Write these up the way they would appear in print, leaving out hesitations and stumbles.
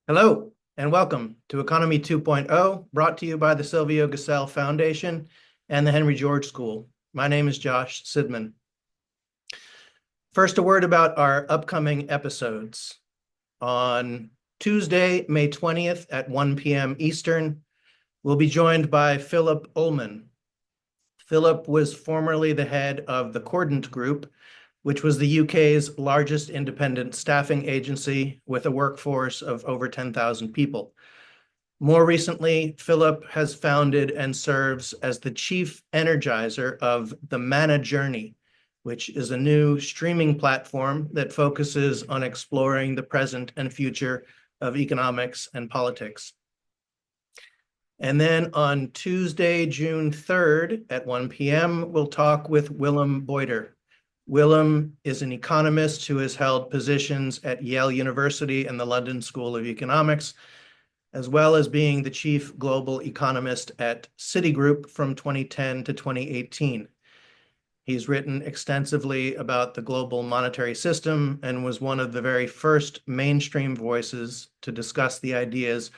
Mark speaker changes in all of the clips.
Speaker 1: Hello, and welcome to Economy 2.0, brought to you by the Silvio Gesell Foundation and the Henry George School. My name is Josh Sidman. First, a word about our upcoming episodes. On Tuesday, May 20th at 1 p.m. Eastern, we'll be joined by Philip Ullman. Philip was formerly the head of the Cordant Group, which was the UK's largest independent staffing agency with a workforce of over 10,000 people. More recently, Philip has founded and serves as the chief energizer of the Mana Journey, which is a new streaming platform that focuses on exploring the present and future of economics and politics. And then on Tuesday, June 3rd at 1 p.m., we'll talk with Willem Boyder. Willem is an economist who has held positions at Yale University and the London School of Economics, as well as being the chief global economist at Citigroup from 2010 to 2018. He's written extensively about the global monetary system and was one of the very first mainstream voices to discuss the ideas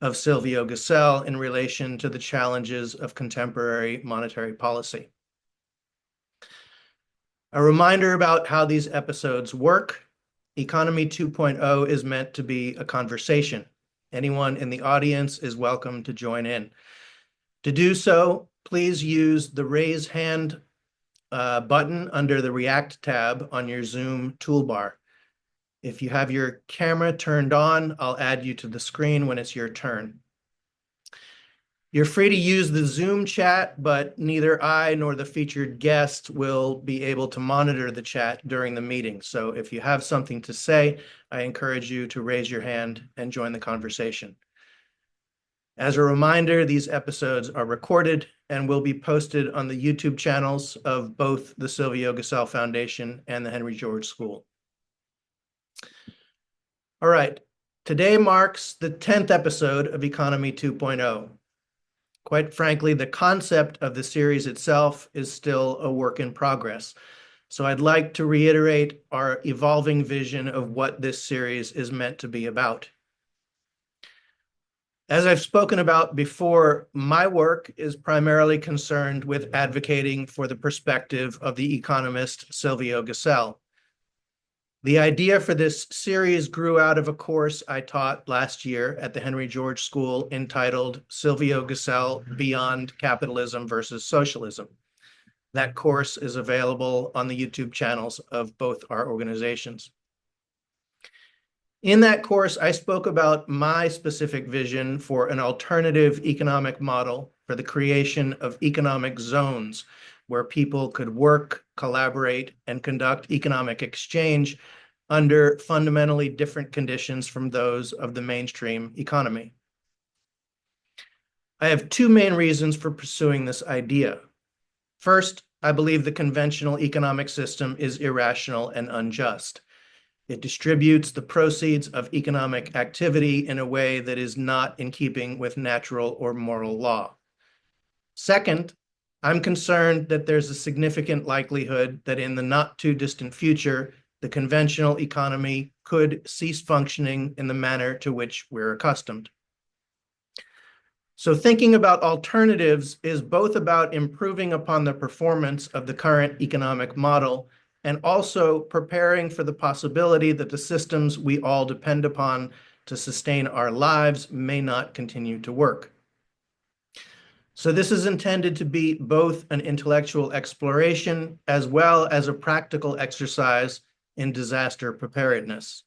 Speaker 1: of Silvio Gesell in relation to the challenges of contemporary monetary policy. A reminder about how these episodes work. Economy 2.0 is meant to be a conversation. Anyone in the audience is welcome to join in. To do so, please use the raise hand button under the React tab on your Zoom toolbar. If you have your camera turned on, I'll add you to the screen when it's your turn. You're free to use the Zoom chat, but neither I nor the featured guest will be able to monitor the chat during the meeting. So if you have something to say, I encourage you to raise your hand and join the conversation. As a reminder, these episodes are recorded and will be posted on the YouTube channels of both the Silvio Gesell Foundation and the Henry George School. All right, today marks the 10th episode of Economy 2.0. Quite frankly, the concept of the series itself is still a work in progress. So I'd like to reiterate our evolving vision of what this series is meant to be about. As I've spoken about before, my work is primarily concerned with advocating for the perspective of the economist Silvio Gesell. The idea for this series grew out of a course I taught last year at the Henry George School entitled Silvio Gesell Beyond Capitalism versus Socialism. That course is available on the YouTube channels of both our organizations. In that course, I spoke about my specific vision for an alternative economic model for the creation of economic zones where people could work, collaborate, and conduct economic exchange under fundamentally different conditions from those of the mainstream economy. I have two main reasons for pursuing this idea. First, I believe the conventional economic system is irrational and unjust. It distributes the proceeds of economic activity in a way that is not in keeping with natural or moral law. Second, I'm concerned that there's a significant likelihood that in the not too distant future, the conventional economy could cease functioning in the manner to which we're accustomed. So thinking about alternatives is both about improving upon the performance of the current economic model and also preparing for the possibility that the systems we all depend upon to sustain our lives may not continue to work. So this is intended to be both an intellectual exploration as well as a practical exercise in disaster preparedness.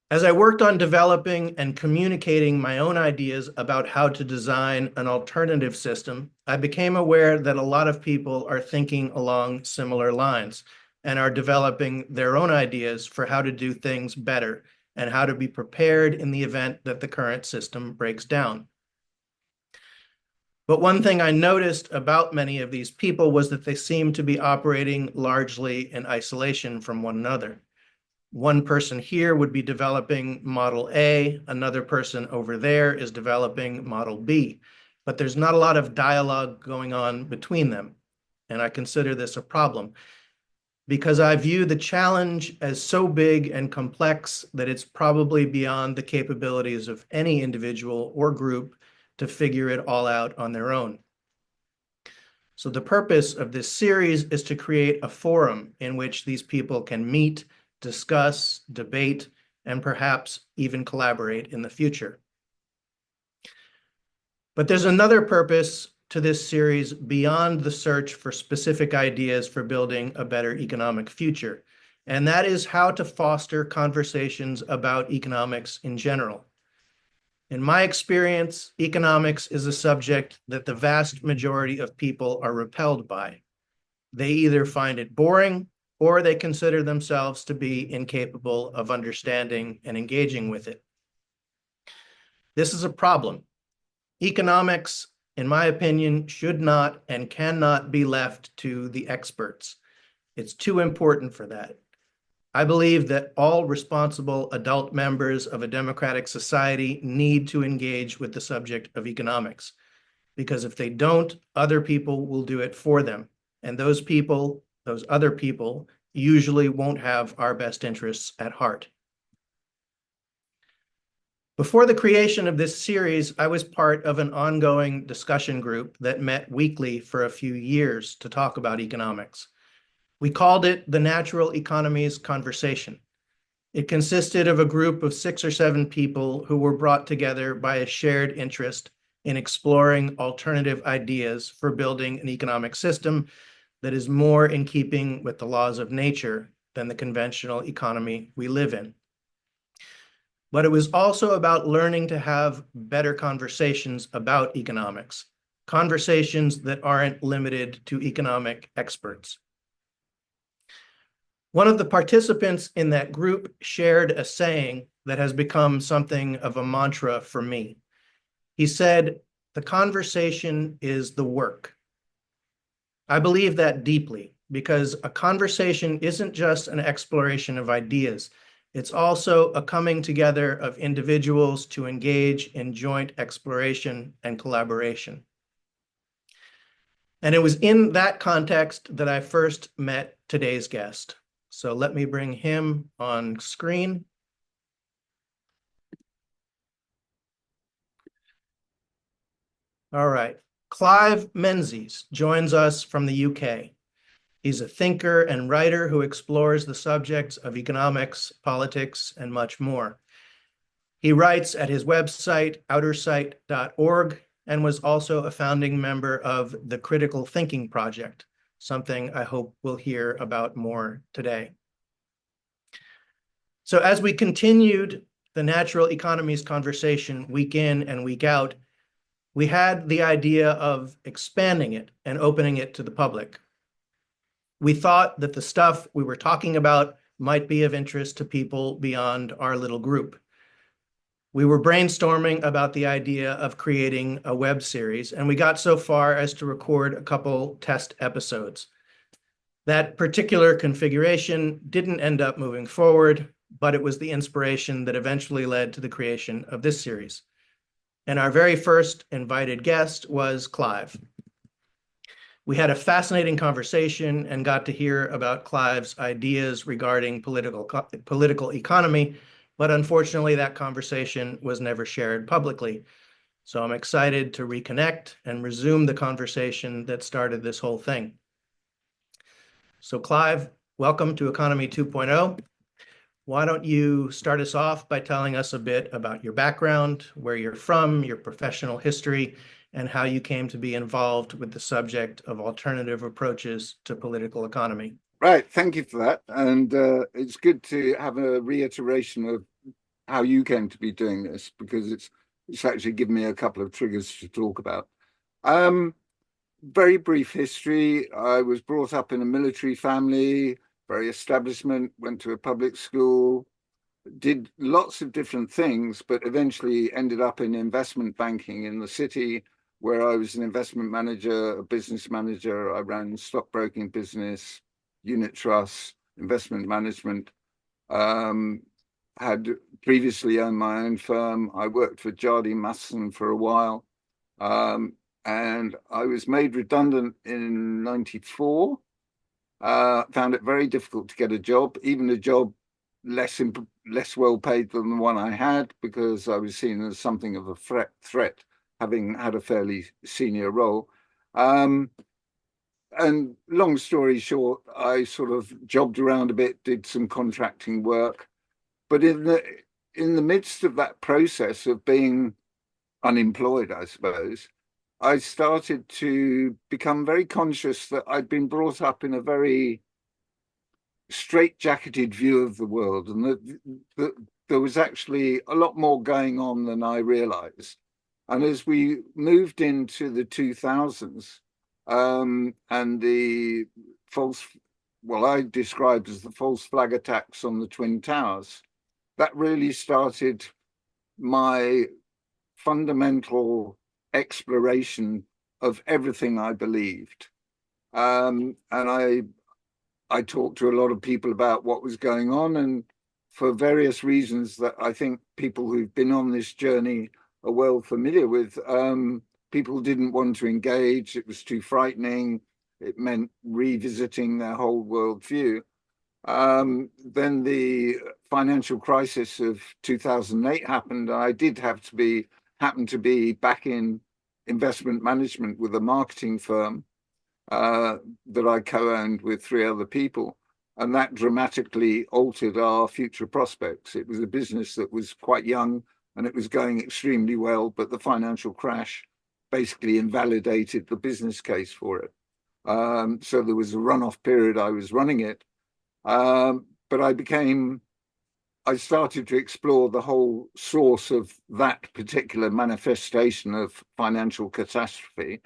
Speaker 1: As I worked on developing and communicating my own ideas about how to design an alternative system, I became aware that a lot of people are thinking along similar lines and are developing their own ideas for how to do things better and how to be prepared in the event that the current system breaks down. But one thing I noticed about many of these people was that they seemed to be operating largely in isolation from one another. One person here would be developing Model A, another person over there is developing Model B, but there's not a lot of dialogue going on between them, and I consider this a problem. because I view the challenge as so big and complex that it's probably beyond the capabilities of any individual or group to figure it all out on their own. So the purpose of this series is to create a forum in which these people can meet, discuss, debate, and perhaps even collaborate in the future. But there's another purpose to this series beyond the search for specific ideas for building a better economic future, and that is how to foster conversations about economics in general. In my experience, economics is a subject that the vast majority of people are repelled by. They either find it boring or they consider themselves to be incapable of understanding and engaging with it. This is a problem. Economics, in my opinion, should not and cannot be left to the experts. It's too important for that. I believe that all responsible adult members of a democratic society need to engage with the subject of economics, because if they don't, other people will do it for them. And those people, those other people, usually won't have our best interests at heart. Before the creation of this series, I was part of an ongoing discussion group that met weekly for a few years to talk about economics. We called it the Natural Economies Conversation. It consisted of a group of 6 or 7 people who were brought together by a shared interest in exploring alternative ideas for building an economic system that is more in keeping with the laws of nature than the conventional economy we live in. But it was also about learning to have better conversations about economics, conversations that aren't limited to economic experts. One of the participants in that group shared a saying that has become something of a mantra for me. He said, "The conversation is the work." I believe that deeply, because a conversation isn't just an exploration of ideas. It's also a coming together of individuals to engage in joint exploration and collaboration. And it was in that context that I first met today's guest. So let me bring him on screen. All right. Clive Menzies joins us from the UK. He's a thinker and writer who explores the subjects of economics, politics, and much more. He writes at his website, outersight.org, and was also a founding member of the Critical Thinking Project, something I hope we'll hear about more today. So as we continued the natural economies conversation week in and week out, we had the idea of expanding it and opening it to the public. We thought that the stuff we were talking about might be of interest to people beyond our little group. We were brainstorming about the idea of creating a web series, and we got so far as to record a couple test episodes. That particular configuration didn't end up moving forward, but it was the inspiration that eventually led to the creation of this series. And our very first invited guest was Clive. We had a fascinating conversation and got to hear about Clive's ideas regarding political economy, but unfortunately that conversation was never shared publicly. So I'm excited to reconnect and resume the conversation that started this whole thing. So Clive, welcome to Economy 2.0. Why don't you start us off by telling us a bit about your background, where you're from, your professional history, and how you came to be involved with the subject of alternative approaches to political economy.
Speaker 2: Right, thank you for that. And it's good to have a reiteration of how you came to be doing this, because it's actually given me a couple of triggers to talk about. Very brief history. I was brought up in a military family, very establishment, went to a public school, did lots of different things, but eventually ended up in investment banking in the city, where I was an investment manager, a business manager. I ran stockbroking business, unit trusts, investment management. Had previously owned my own firm. I worked for Jardine Matheson for a while. And I was made redundant in 94. Found it very difficult to get a job, even a job less well paid than the one I had, because I was seen as something of a threat, having had a fairly senior role. Um, and long story short, I sort of jobbed around a bit, did some contracting work, but in the midst of that process of being unemployed, I suppose, I started to become very conscious that I'd been brought up in a very straitjacketed view of the world, and that there was actually a lot more going on than I realized. And as we moved into the 2000s, and the false, well, I described as the false flag attacks on the Twin Towers, that really started my fundamental exploration of everything I believed. And I talked to a lot of people about what was going on, and for various reasons that I think people who've been on this journey are well familiar with, people didn't want to engage. It was too frightening. It meant revisiting their whole worldview. Then the financial crisis of 2008 happened. I did happen to be back in investment management with a marketing firm that I co-owned with three other people. And that dramatically altered our future prospects. It was a business that was quite young and it was going extremely well, but the financial crash basically invalidated the business case for it. So there was a runoff period. I was running it, but I started to explore the whole source of that particular manifestation of financial catastrophe.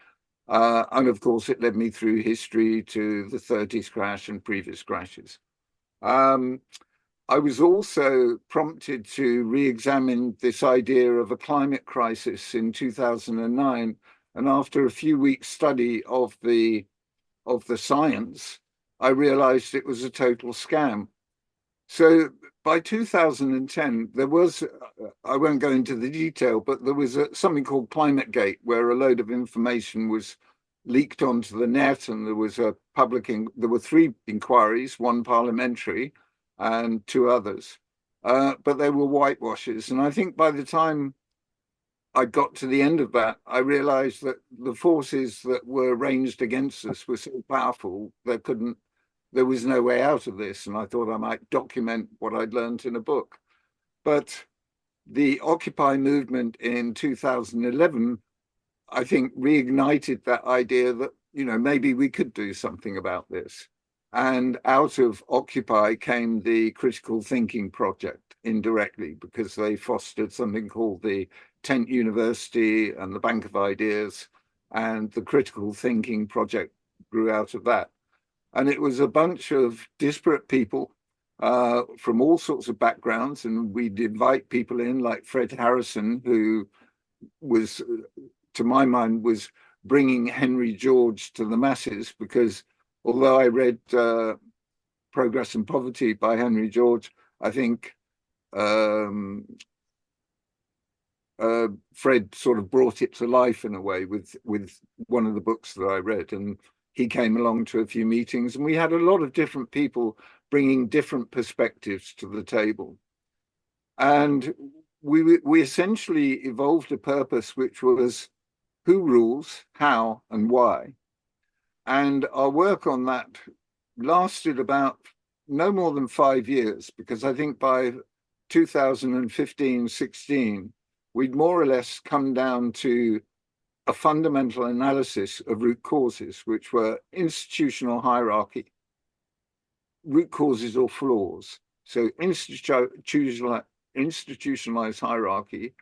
Speaker 2: And of course, it led me through history to the 30s crash and previous crashes. Um, I was also prompted to re-examine this idea of a climate crisis in 2009. And after a few weeks study of the science, I realized it was a total scam. So by 2010, there was, I won't go into the detail, but there was something called ClimateGate, where a load of information was leaked onto the net, and there was there were three inquiries, one parliamentary and two others, but they were whitewashes. And I think by the time I got to the end of that, I realized that the forces that were ranged against us were so powerful, there was no way out of this. And I thought I might document what I'd learned in a book. But the Occupy movement in 2011, I think, reignited that idea that, maybe we could do something about this. And out of Occupy came the critical thinking project indirectly, because they fostered something called the Tent University and the Bank of Ideas, and the critical thinking project grew out of that. And it was a bunch of disparate people from all sorts of backgrounds. And we'd invite people in like Fred Harrison, who was, to my mind, was bringing Henry George to the masses, because although I read Progress and Poverty by Henry George, I think Fred sort of brought it to life in a way with one of the books that I read. And he came along to a few meetings, and we had a lot of different people bringing different perspectives to the table. And we essentially evolved a purpose which was who rules, how, and why. And our work on that lasted about no more than 5 years, because I think by 2015-16, we'd more or less come down to a fundamental analysis of root causes, which were institutional hierarchy, root causes or flaws. So institutionalized hierarchy,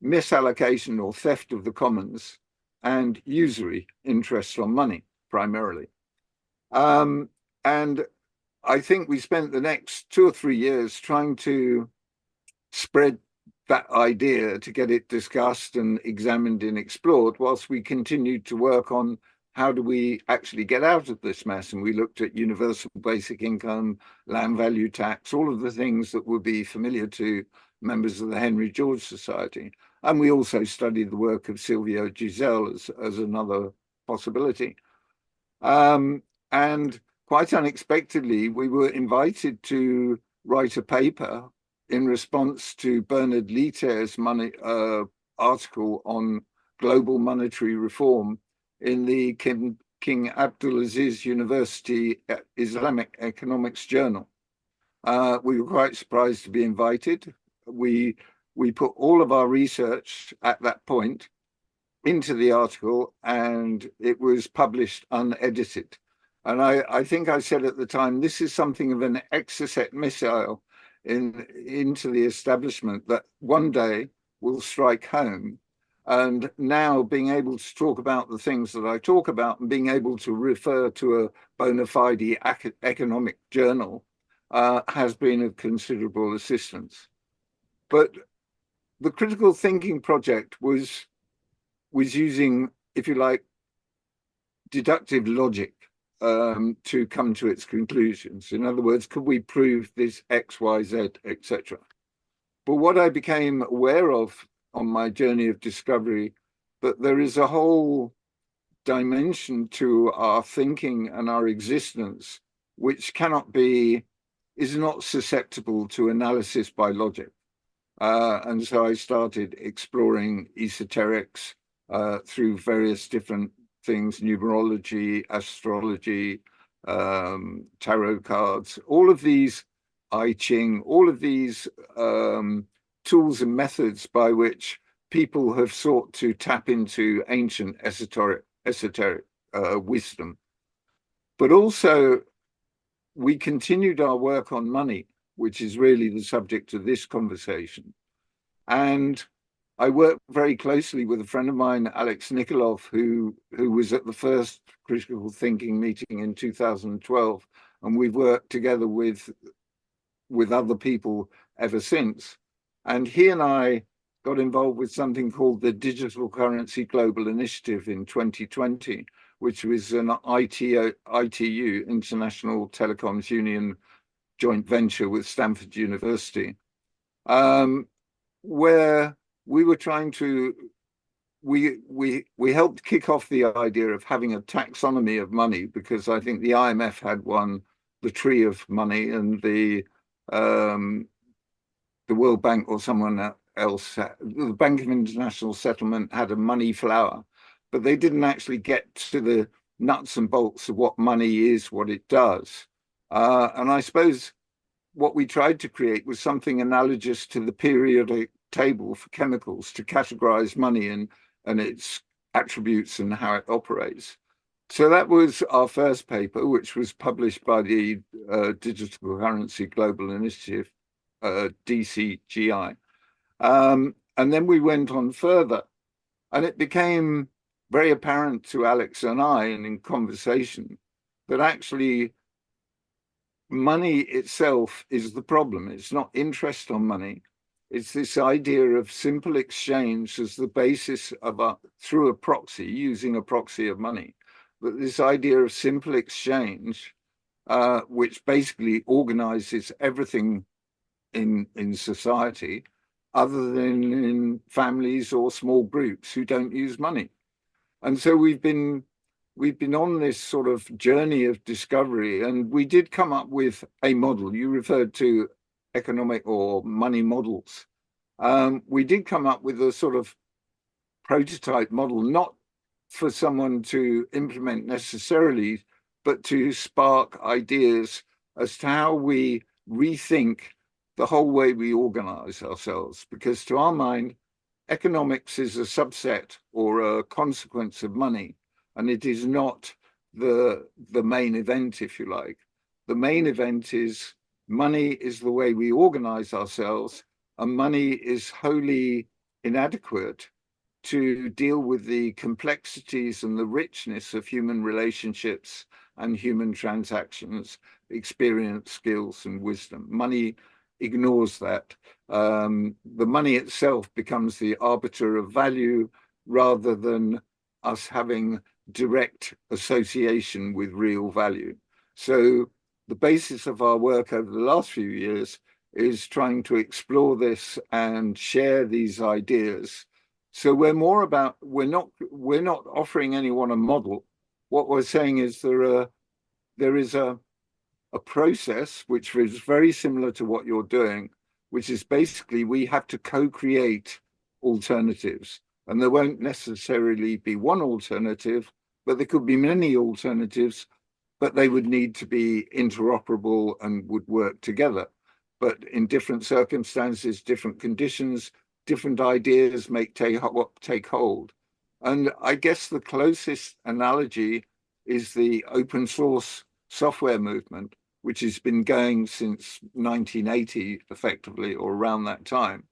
Speaker 2: misallocation or theft of the commons, and usury, interest on money, primarily. And I think we spent the next 2 or 3 years trying to spread that idea, to get it discussed and examined and explored, whilst we continued to work on how do we actually get out of this mess. And we looked at universal basic income, land value tax, all of the things that would be familiar to members of the Henry George Society. And we also studied the work of Silvio Giselle as another possibility. And quite unexpectedly, we were invited to write a paper in response to Bernard Lietaer's article on global monetary reform in the King Abdulaziz University Islamic Economics Journal. We were quite surprised to be invited. We put all of our research at that point into the article, and it was published unedited. And I think I said at the time, this is something of an Exocet missile into the establishment that one day will strike home. And now being able to talk about the things that I talk about and being able to refer to a bona fide economic journal has been of considerable assistance. But the critical thinking project was using, if you like, deductive logic to come to its conclusions. In other words, could we prove this X, Y, Z, etc.? But what I became aware of on my journey of discovery, that there is a whole dimension to our thinking and our existence which is not susceptible to analysis by logic. And so I started exploring esoterics through various different things, numerology, astrology, tarot cards, all of these, I Ching, all of these tools and methods by which people have sought to tap into ancient esoteric wisdom. But also, we continued our work on money, which is really the subject of this conversation. And I worked very closely with a friend of mine, Alex Nikolov, who was at the first critical thinking meeting in 2012, and we've worked together with other people ever since. And he and I got involved with something called the Digital Currency Global Initiative in 2020, which was an ITU, International Telecoms Union, joint venture with Stanford University, where we were trying to, we helped kick off the idea of having a taxonomy of money, because I think the IMF had one, the tree of money, and the World Bank or someone else, the Bank of International Settlement had a money flower, but they didn't actually get to the nuts and bolts of what money is, what it does. And I suppose what we tried to create was something analogous to the periodic table for chemicals to categorize money and its attributes and how it operates. So that was our first paper, which was published by the Digital Currency Global Initiative, DCGI. And then we went on further, and it became very apparent to Alex and I, and in conversation, that actually money itself is the problem. It's not interest on money. It's this idea of simple exchange as the basis of through a proxy, using a proxy of money. But this idea of simple exchange, which basically organizes everything in society, other than in families or small groups who don't use money. And so we've been on this sort of journey of discovery, and we did come up with a model. You referred to economic or money models. We did come up with a sort of prototype model, not for someone to implement necessarily, but to spark ideas as to how we rethink the whole way we organize ourselves. Because to our mind, economics is a subset or a consequence of money, and it is not the main event, if you like. The main event is money is the way we organize ourselves, and money is wholly inadequate to deal with the complexities and the richness of human relationships and human transactions, experience, skills, and wisdom. Money ignores that. The money itself becomes the arbiter of value rather than us having direct association with real value. So the basis of our work over the last few years is trying to explore this and share these ideas. So we're not offering anyone a model. What we're saying is there there is a process which is very similar to what you're doing, which is basically we have to co-create alternatives. And there won't necessarily be one alternative, but there could be many alternatives, but they would need to be interoperable and would work together. But in different circumstances, different conditions, different ideas take hold. And I guess the closest analogy is the open source software movement, which has been going since 1980, effectively, or around that time,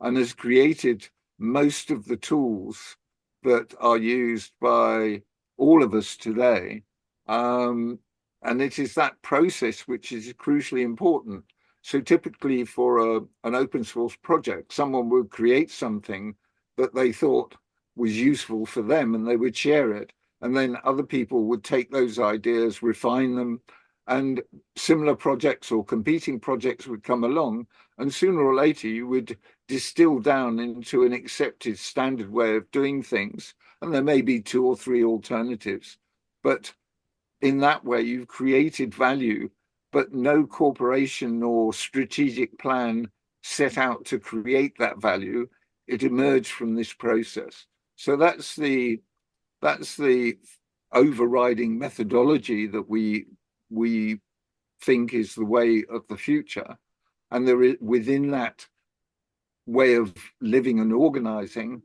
Speaker 2: and has created most of the tools that are used by all of us today. And it is that process which is crucially important. So typically for an open source project, someone would create something that they thought was useful for them and they would share it. And then other people would take those ideas, refine them, and similar projects or competing projects would come along. And sooner or later, you would distill down into an accepted standard way of doing things. And there may be two or three alternatives. But in that way, you've created value, but no corporation or strategic plan set out to create that value. It emerged from this process. So that's the overriding methodology that we think is the way of the future. And there is, within that way of living and organizing,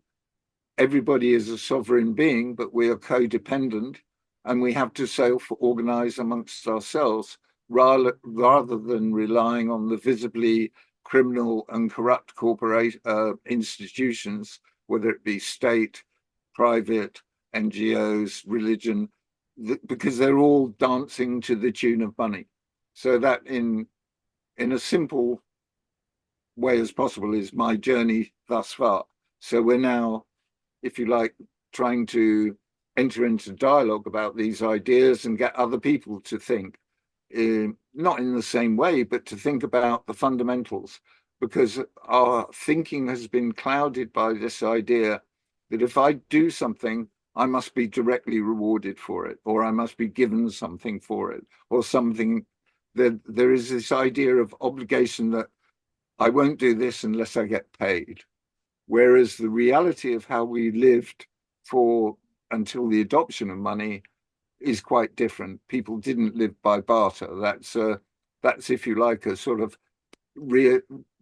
Speaker 2: everybody is a sovereign being, but we are codependent, and we have to self-organize amongst ourselves rather than relying on the visibly criminal and corrupt corporate institutions, whether it be state, private, NGOs, religion, because they're all dancing to the tune of money. So that in a simple way as possible is my journey thus far. So we're now, if you like, trying to enter into dialogue about these ideas and get other people to think, not in the same way, but to think about the fundamentals, because our thinking has been clouded by this idea that if I do something, I must be directly rewarded for it, or I must be given something for it, or something. There is this idea of obligation that I won't do this unless I get paid. Whereas the reality of how we lived until the adoption of money is quite different. People didn't live by barter. That's if you like, a sort of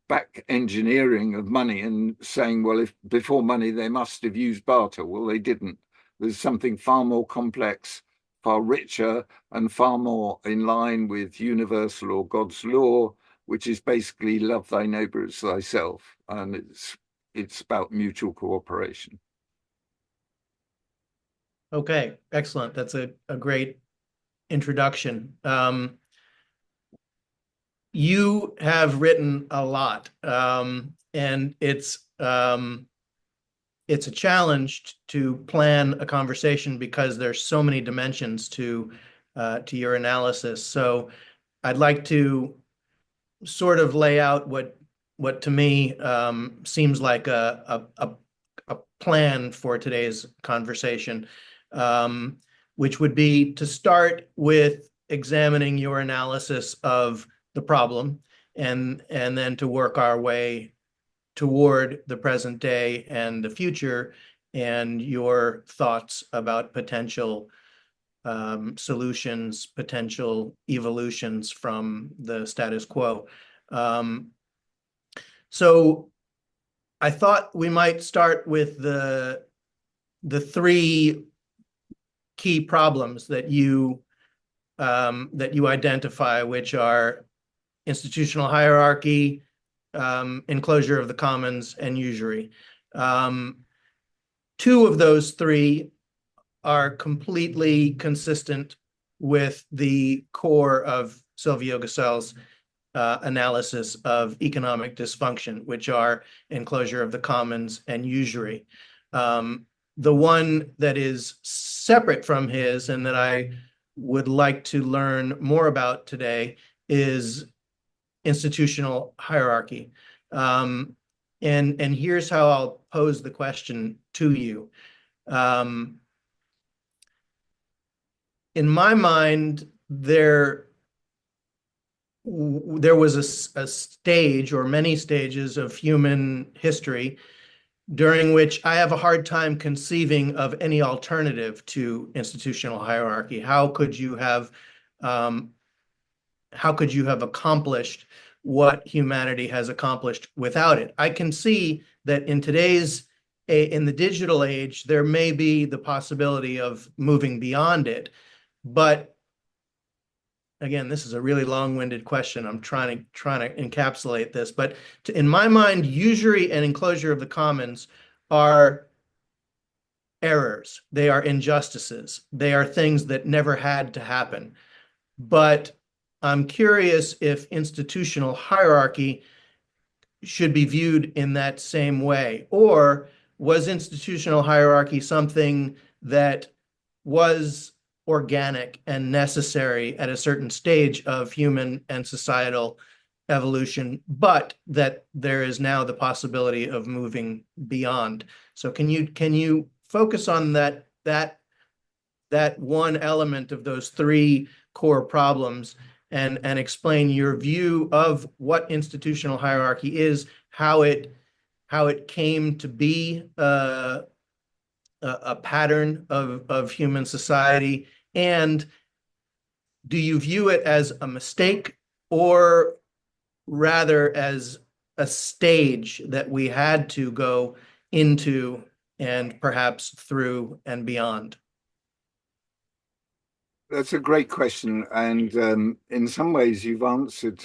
Speaker 2: back engineering of money and saying, well, if before money they must have used barter. Well, they didn't. There's something far more complex, far richer, and far more in line with universal or God's law, which is basically love thy neighbor as thyself. And it's about mutual cooperation.
Speaker 1: Okay, excellent. That's a great introduction. You have written a lot, and it's a challenge to plan a conversation because there's so many dimensions to your analysis. So I'd like to sort of lay out what to me seems like a plan for today's conversation, which would be to start with examining your analysis of the problem and then to work our way toward the present day and the future and your thoughts about potential solutions, potential evolutions from the status quo. So I thought we might start with the three key problems that you identify, which are institutional hierarchy, enclosure of the commons, and usury. Two of those three are completely consistent with the core of Silvio Gasell's analysis of economic dysfunction, which are enclosure of the commons and usury. The one that is separate from his and that I would like to learn more about today is institutional hierarchy. And here's how I'll pose the question to you. In my mind, there was a stage or many stages of human history during which I have a hard time conceiving of any alternative to institutional hierarchy. Um, how could you have accomplished what humanity has accomplished without it? I can see that in the digital age, there may be the possibility of moving beyond it, but again, this is a really long-winded question. I'm trying to encapsulate this, but in my mind, usury and enclosure of the commons are errors. They are injustices. They are things that never had to happen. But I'm curious if institutional hierarchy should be viewed in that same way, or was institutional hierarchy something that was organic and necessary at a certain stage of human and societal evolution, but that there is now the possibility of moving beyond. So can you focus on that one element of those three core problems and explain your view of what institutional hierarchy is, how it came to be a pattern of human society, and do you view it as a mistake or rather as a stage that we had to go into and perhaps through and beyond?
Speaker 2: That's a great question, and in some ways, you've answered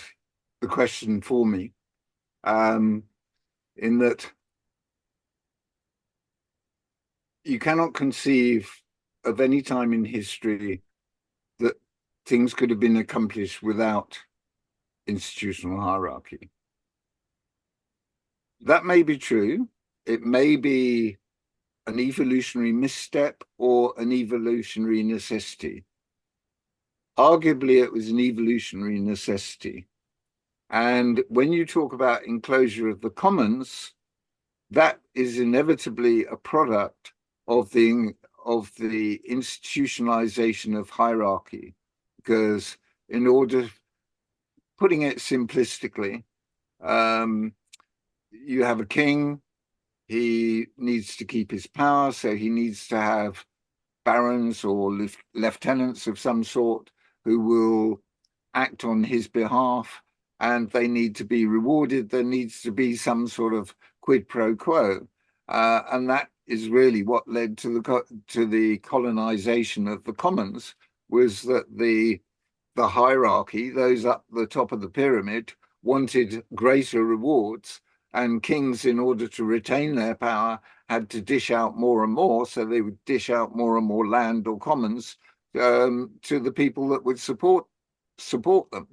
Speaker 2: the question for me. In that you cannot conceive of any time in history that things could have been accomplished without institutional hierarchy. That may be true. It may be an evolutionary misstep or an evolutionary necessity. Arguably, it was an evolutionary necessity. And when you talk about enclosure of the commons, that is inevitably a product of the institutionalization of hierarchy. Because in order, putting it simplistically, you have a king, he needs to keep his power, so he needs to have barons or lieutenants of some sort who will act on his behalf, and they need to be rewarded. There needs to be some sort of quid pro quo, and that is really what led to the colonization of the commons. Was that the hierarchy, those up the top of the pyramid, wanted greater rewards, and kings, in order to retain their power, had to dish out more and more, so they would dish out more and more land or commons to the people that would support them.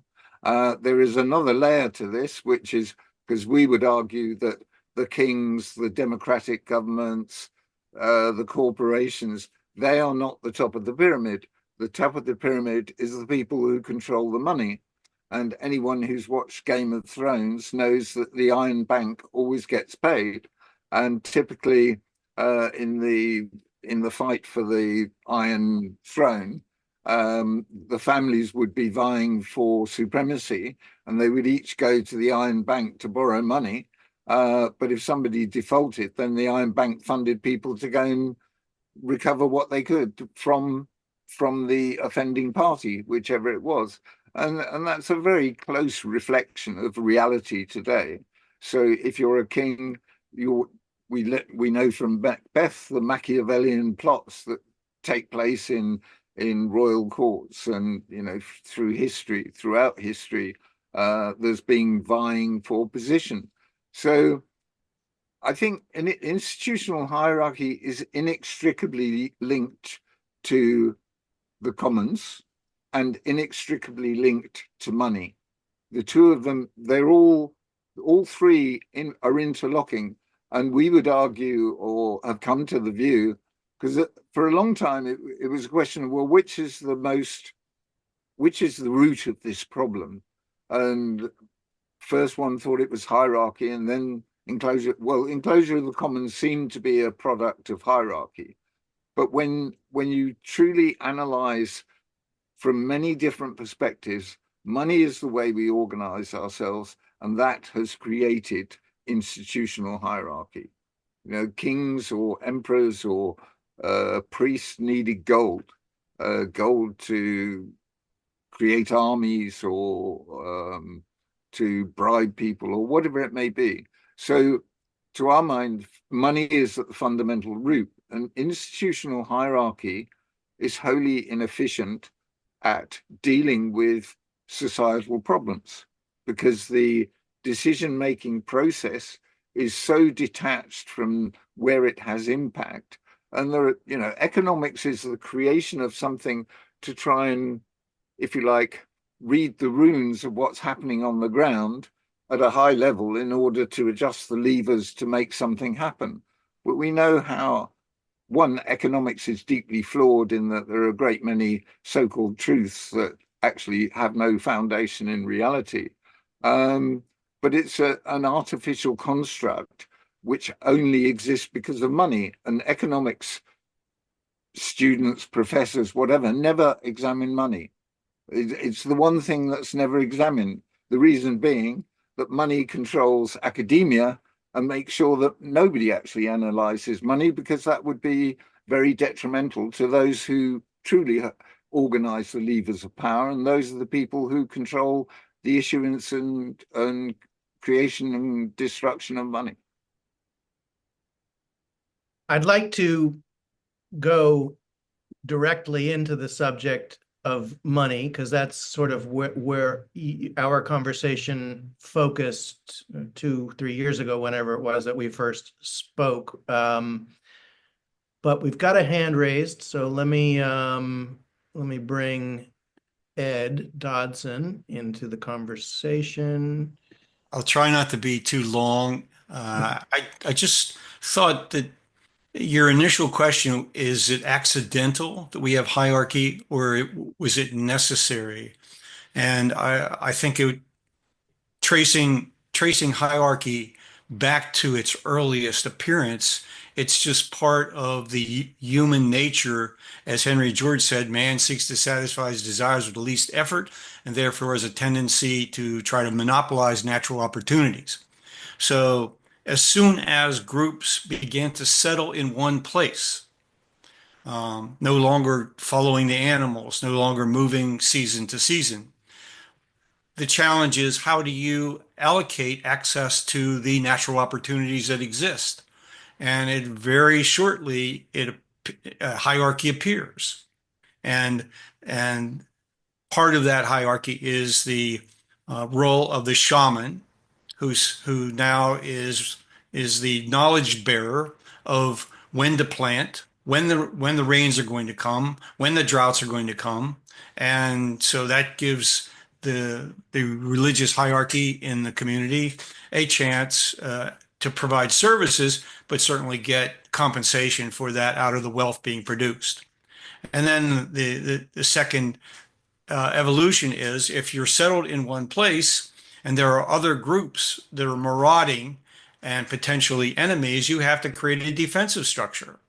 Speaker 2: There is another layer to this, which is because we would argue that the kings, the democratic governments, the corporations, they are not the top of the pyramid. The top of the pyramid is the people who control the money. And anyone who's watched Game of Thrones knows that the Iron Bank always gets paid. And typically in the fight for the Iron Throne, the families would be vying for supremacy, and they would each go to the Iron Bank to borrow money. But if somebody defaulted, then the Iron Bank funded people to go and recover what they could from the offending party, whichever it was. And that's a very close reflection of reality today. So if you're a king, we know from Macbeth the Machiavellian plots that take place in royal courts, and throughout history, there's been vying for position. So I think an institutional hierarchy is inextricably linked to the commons and inextricably linked to money. The two of them, they're all three are interlocking. And we would argue, or have come to the view, because for a long time it was a question of, well, which is the root of this problem? And first one thought it was hierarchy, and then enclosure. Well, enclosure of the commons seemed to be a product of hierarchy. But when you truly analyze from many different perspectives. Money is the way we organize ourselves, and that has created institutional hierarchy. Kings or emperors or priests needed gold to create armies or to bribe people or whatever it may be. So, to our mind, money is at the fundamental root, and institutional hierarchy is wholly inefficient at dealing with societal problems because the decision-making process is so detached from where it has impact. And economics is the creation of something to try and, if you like, read the runes of what's happening on the ground at a high level in order to adjust the levers to make something happen. But we know how, one, economics is deeply flawed in that there are a great many so-called truths that actually have no foundation in reality. But it's an artificial construct which only exists because of money. And economics students, professors, whatever, never examine money. It's the one thing that's never examined. The reason being that money controls academia and makes sure that nobody actually analyzes money, because that would be very detrimental to those who truly organize the levers of power. And those are the people who control the issuance and creation and destruction of money.
Speaker 1: I'd like to go directly into the subject of money, because that's sort of where our conversation focused 2-3 years ago, whenever it was that we first spoke. But we've got a hand raised, so let me bring Ed Dodson into the conversation.
Speaker 3: I'll try not to be too long. I just thought that your initial question, is it accidental that we have hierarchy, or was it necessary? And I think tracing hierarchy back to its earliest appearance, it's just part of the human nature. As Henry George said, man seeks to satisfy his desires with the least effort, and therefore has a tendency to try to monopolize natural opportunities. So as soon as groups began to settle in one place, no longer following the animals, no longer moving season to season, the challenge is, how do you allocate access to the natural opportunities that exist? And it very shortly, a hierarchy appears. And, and part of that hierarchy is the role of the shaman, who now is the knowledge bearer of when to plant, when the rains are going to come, when the droughts are going to come. And so that gives the religious hierarchy in the community a chance to provide services, but certainly get compensation for that out of the wealth being produced. And then the second evolution is, if you're settled in one place and there are other groups that are marauding and potentially enemies, you have to create a defensive structure.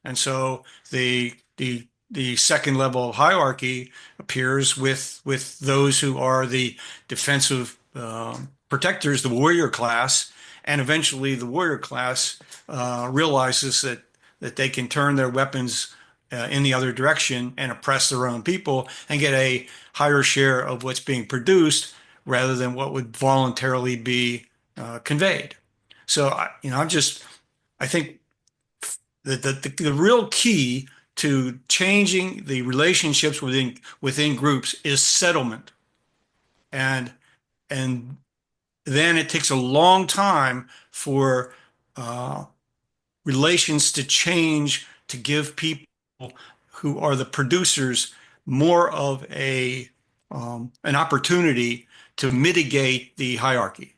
Speaker 3: And so the second level of hierarchy appears with those who are the defensive protectors, the warrior class, and eventually the warrior class realizes that they can turn their weapons in the other direction and oppress their own people and get a higher share of what's being produced rather than what would voluntarily be conveyed. So I think that the real key to changing the relationships within groups is settlement, and and then it takes a long time for relations to change, to give people who are the producers more of an opportunity to mitigate the hierarchy.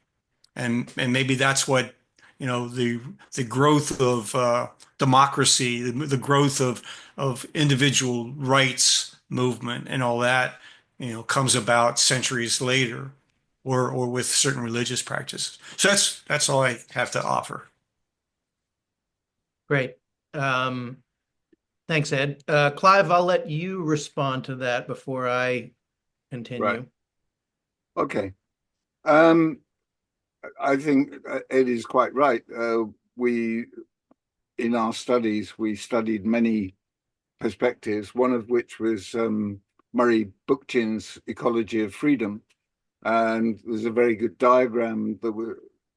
Speaker 3: And maybe that's what, the growth of democracy, the growth of individual rights movement and all that, comes about centuries later, or with certain religious practices. So that's all I have to offer.
Speaker 1: Great. Thanks, Ed. Clive, I'll let you respond to that before I continue.
Speaker 2: Right. Okay. Um, I think Ed is quite right. In our studies, we studied many perspectives, one of which was Murray Bookchin's Ecology of Freedom. And there's a very good diagram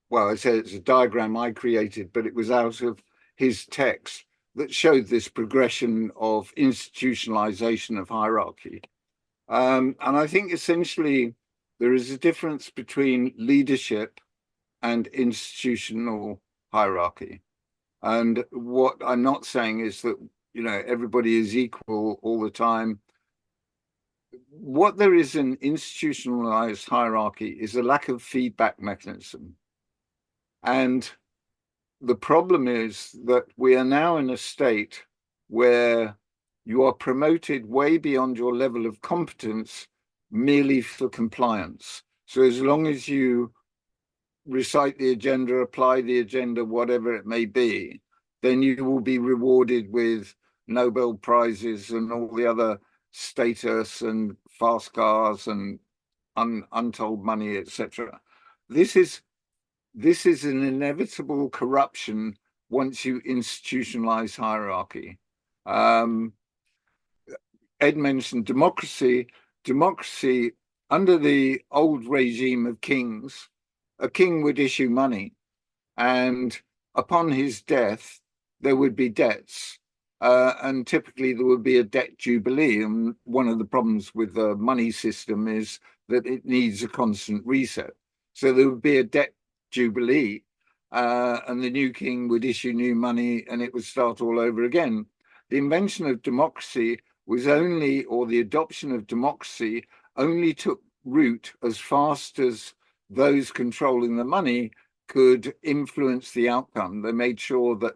Speaker 2: well, I say it's a diagram I created, but it was out of his text that showed this progression of institutionalization of hierarchy. And I think essentially there is a difference between leadership and institutional hierarchy. And what I'm not saying is that, everybody is equal all the time. What there is in institutionalized hierarchy is a lack of feedback mechanism. And the problem is that we are now in a state where you are promoted way beyond your level of competence merely for compliance. So as long as you recite the agenda, apply the agenda, whatever it may be, then you will be rewarded with Nobel Prizes and all the other status and fast cars and untold money, etc. This is an inevitable corruption once you institutionalize hierarchy. Ed mentioned democracy. Democracy, under the old regime of kings, a king would issue money, and upon his death, there would be debts. And typically there would be a debt jubilee. And one of the problems with the money system is that it needs a constant reset. So there would be a debt jubilee, and the new king would issue new money and it would start all over again. The invention of democracy was only, or the adoption of democracy only took root as fast as those controlling the money could influence the outcome. They made sure that,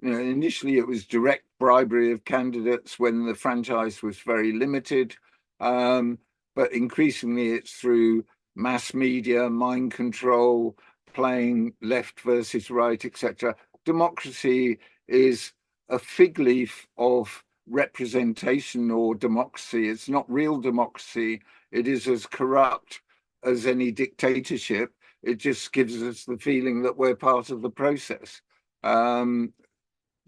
Speaker 2: initially it was direct bribery of candidates when the franchise was very limited, but increasingly it's through mass media, mind control, playing left versus right, etc. Democracy is a fig leaf of representation or democracy. It's not real democracy. It is as corrupt as any dictatorship. It just gives us the feeling that we're part of the process.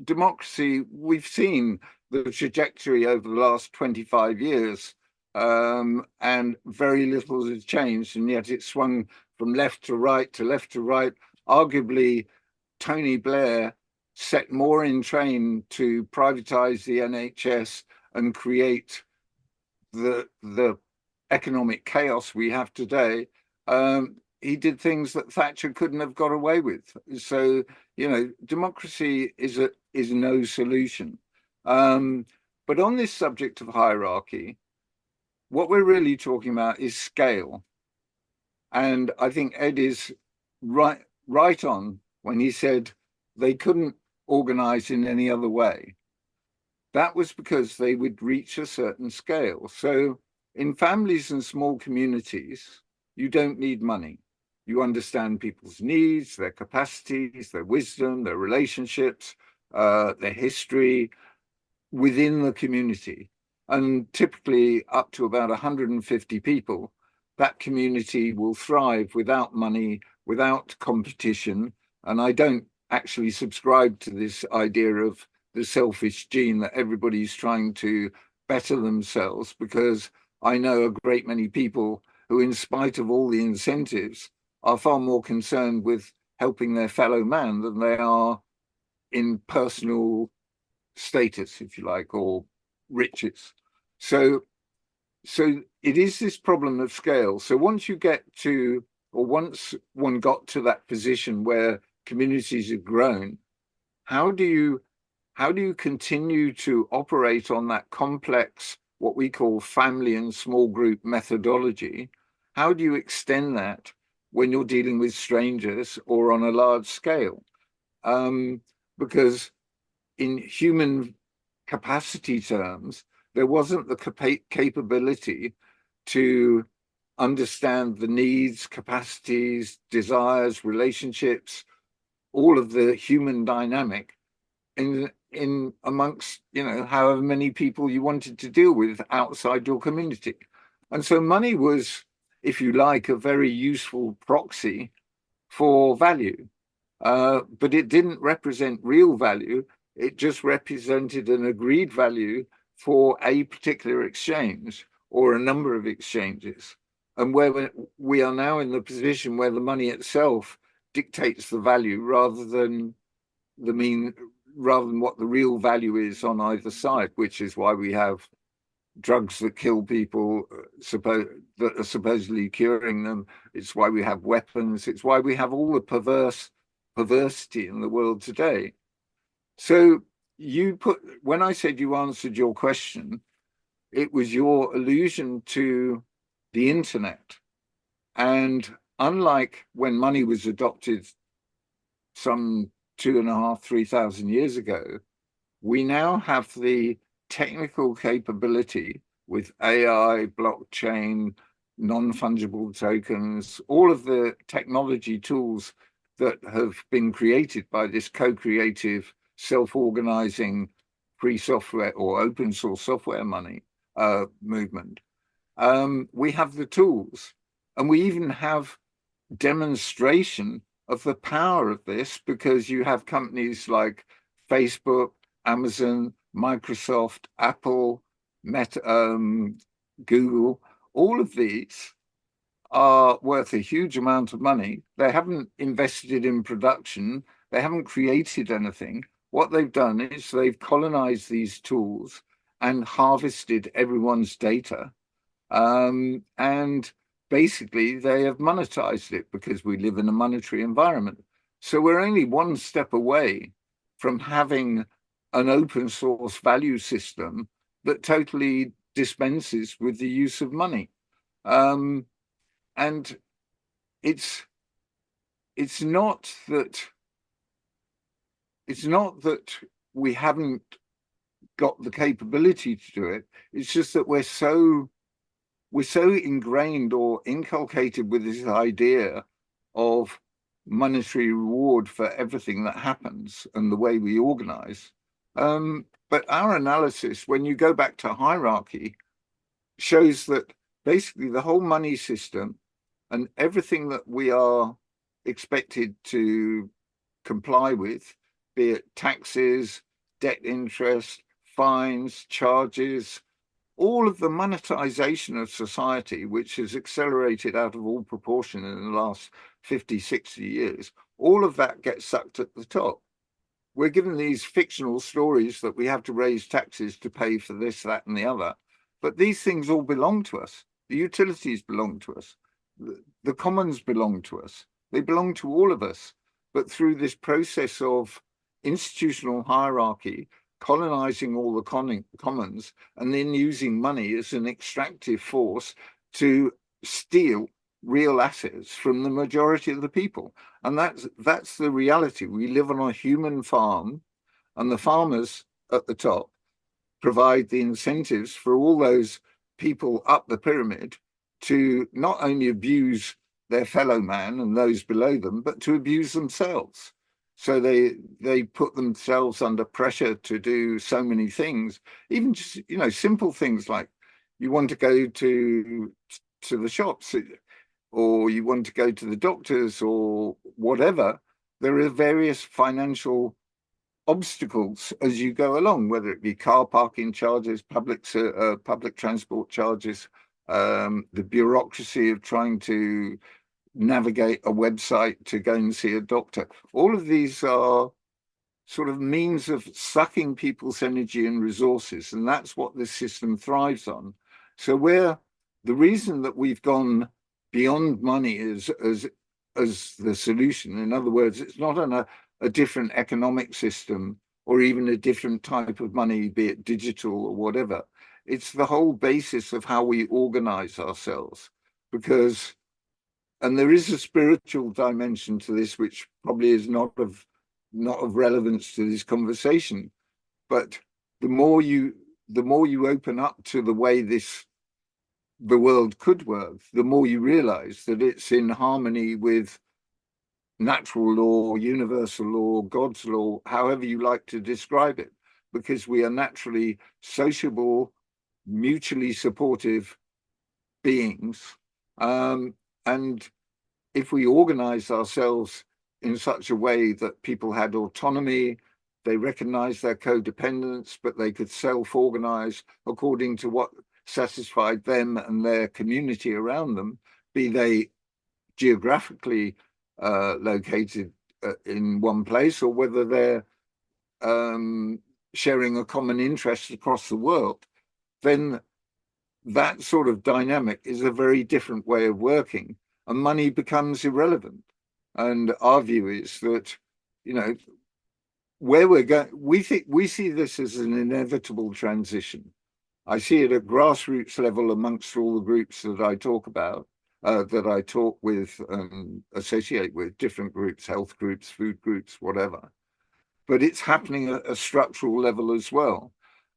Speaker 2: Democracy, we've seen the trajectory over the last 25 years, and very little has changed, and yet it's swung from left to right to left to right. Arguably, Tony Blair set more in train to privatize the NHS and create the economic chaos we have today. He did things that Thatcher couldn't have got away with. So, democracy is no solution. But on this subject of hierarchy, what we're really talking about is scale. And I think Ed is right on when he said they couldn't organize in any other way. That was because they would reach a certain scale. So in families and small communities, you don't need money. You understand people's needs, their capacities, their wisdom, their relationships, their history within the community. And typically up to about 150 people, that community will thrive without money, without competition. And I don't actually subscribe to this idea of the selfish gene that everybody's trying to better themselves, because I know a great many people who, in spite of all the incentives, are far more concerned with helping their fellow man than they are in personal status, if you like, or riches. So it is this problem of scale. So once you get to, or once one got to that position where communities have grown, how do you continue to operate on that complex, what we call family and small group methodology? How do you extend that when you're dealing with strangers or on a large scale? Because in human capacity terms, there wasn't the capability to understand the needs, capacities, desires, relationships, all of the human dynamic in in amongst, however many people you wanted to deal with outside your community. And so money was, if you like, a very useful proxy for value. But it didn't represent real value. It just represented an agreed value for a particular exchange or a number of exchanges. And where we are now in the position where the money itself dictates the value rather than what the real value is on either side, which is why we have drugs that kill people that are supposedly curing them. It's why we have weapons. It's why we have all the perversity in the world today. So when I said you answered your question, it was your allusion to the internet. And unlike when money was adopted some 2,500, 3,000 years ago, we now have the technical capability with AI, blockchain, non-fungible tokens, all of the technology tools that have been created by this co-creative, self-organizing free software or open source software money movement. We have the tools, and we even have demonstration of the power of this, because you have companies like Facebook, Amazon, Microsoft, Apple, Meta, Google. All of these are worth a huge amount of money. They haven't invested in production. They haven't created anything. What they've done is they've colonized these tools and harvested everyone's data. And basically, they have monetized it because we live in a monetary environment. So we're only one step away from having an open source value system that totally dispenses with the use of money. And it's not that we haven't got the capability to do it. It's just that we're so ingrained or inculcated with this idea of monetary reward for everything that happens and the way we organize. But our analysis, when you go back to hierarchy, shows that basically the whole money system and everything that we are expected to comply with, be it taxes, debt interest, fines, charges, all of the monetization of society, which has accelerated out of all proportion in the last 50, 60 years, all of that gets sucked at the top. We're given these fictional stories that we have to raise taxes to pay for this, that, and the other. But these things all belong to us. The utilities belong to us. The commons belong to us. They belong to all of us. But through this process of institutional hierarchy, colonizing all the commons, and then using money as an extractive force to steal real assets from the majority of the people. And that's the reality. We live on a human farm, and the farmers at the top provide the incentives for all those people up the pyramid to not only abuse their fellow man and those below them, but to abuse themselves. So they put themselves under pressure to do so many things, even just, simple things like you want to go to the shops, or you want to go to the doctors, or whatever. There are various financial obstacles as you go along, whether it be car parking charges, public transport charges, the bureaucracy of trying to navigate a website to go and see a doctor. All of these are sort of means of sucking people's energy and resources, and that's what this system thrives on. So the reason that we've gone beyond money as the solution. In other words, it's not a different economic system or even a different type of money, be it digital or whatever. It's the whole basis of how we organize ourselves, and there is a spiritual dimension to this, which probably is not of relevance to this conversation. But the more you open up to the way the world could work, the more you realize that it's in harmony with natural law, universal law, God's law, however you like to describe it. because we are naturally sociable, mutually supportive beings. And if we organize ourselves in such a way that people had autonomy, they recognized their codependence, but they could self-organize according to what satisfied them and their community around them, be they geographically located in one place, or whether they're sharing a common interest across the world, then that sort of dynamic is a very different way of working, and money becomes irrelevant. And our view is that, you know, where we're going, we see this as an inevitable transition. I see it at grassroots level amongst all the groups that I talk about, that I talk with and associate with, different groups, health groups, food groups, whatever. But it's happening at a structural level as well.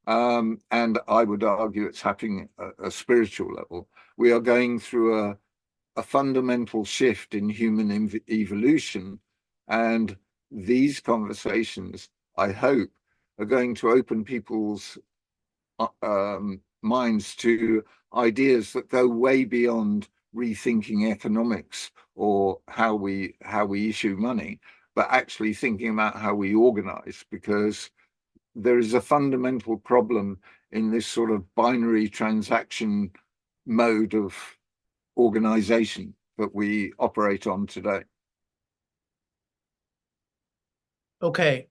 Speaker 2: And I would argue it's happening at a spiritual level. We are going through a fundamental shift in human evolution. And these conversations, I hope, are going to open people's minds to ideas that go way beyond rethinking economics or how we issue money, but actually thinking about how we organize, because there is a fundamental problem in this sort of binary transaction mode of organization that we operate on today.
Speaker 1: Okay.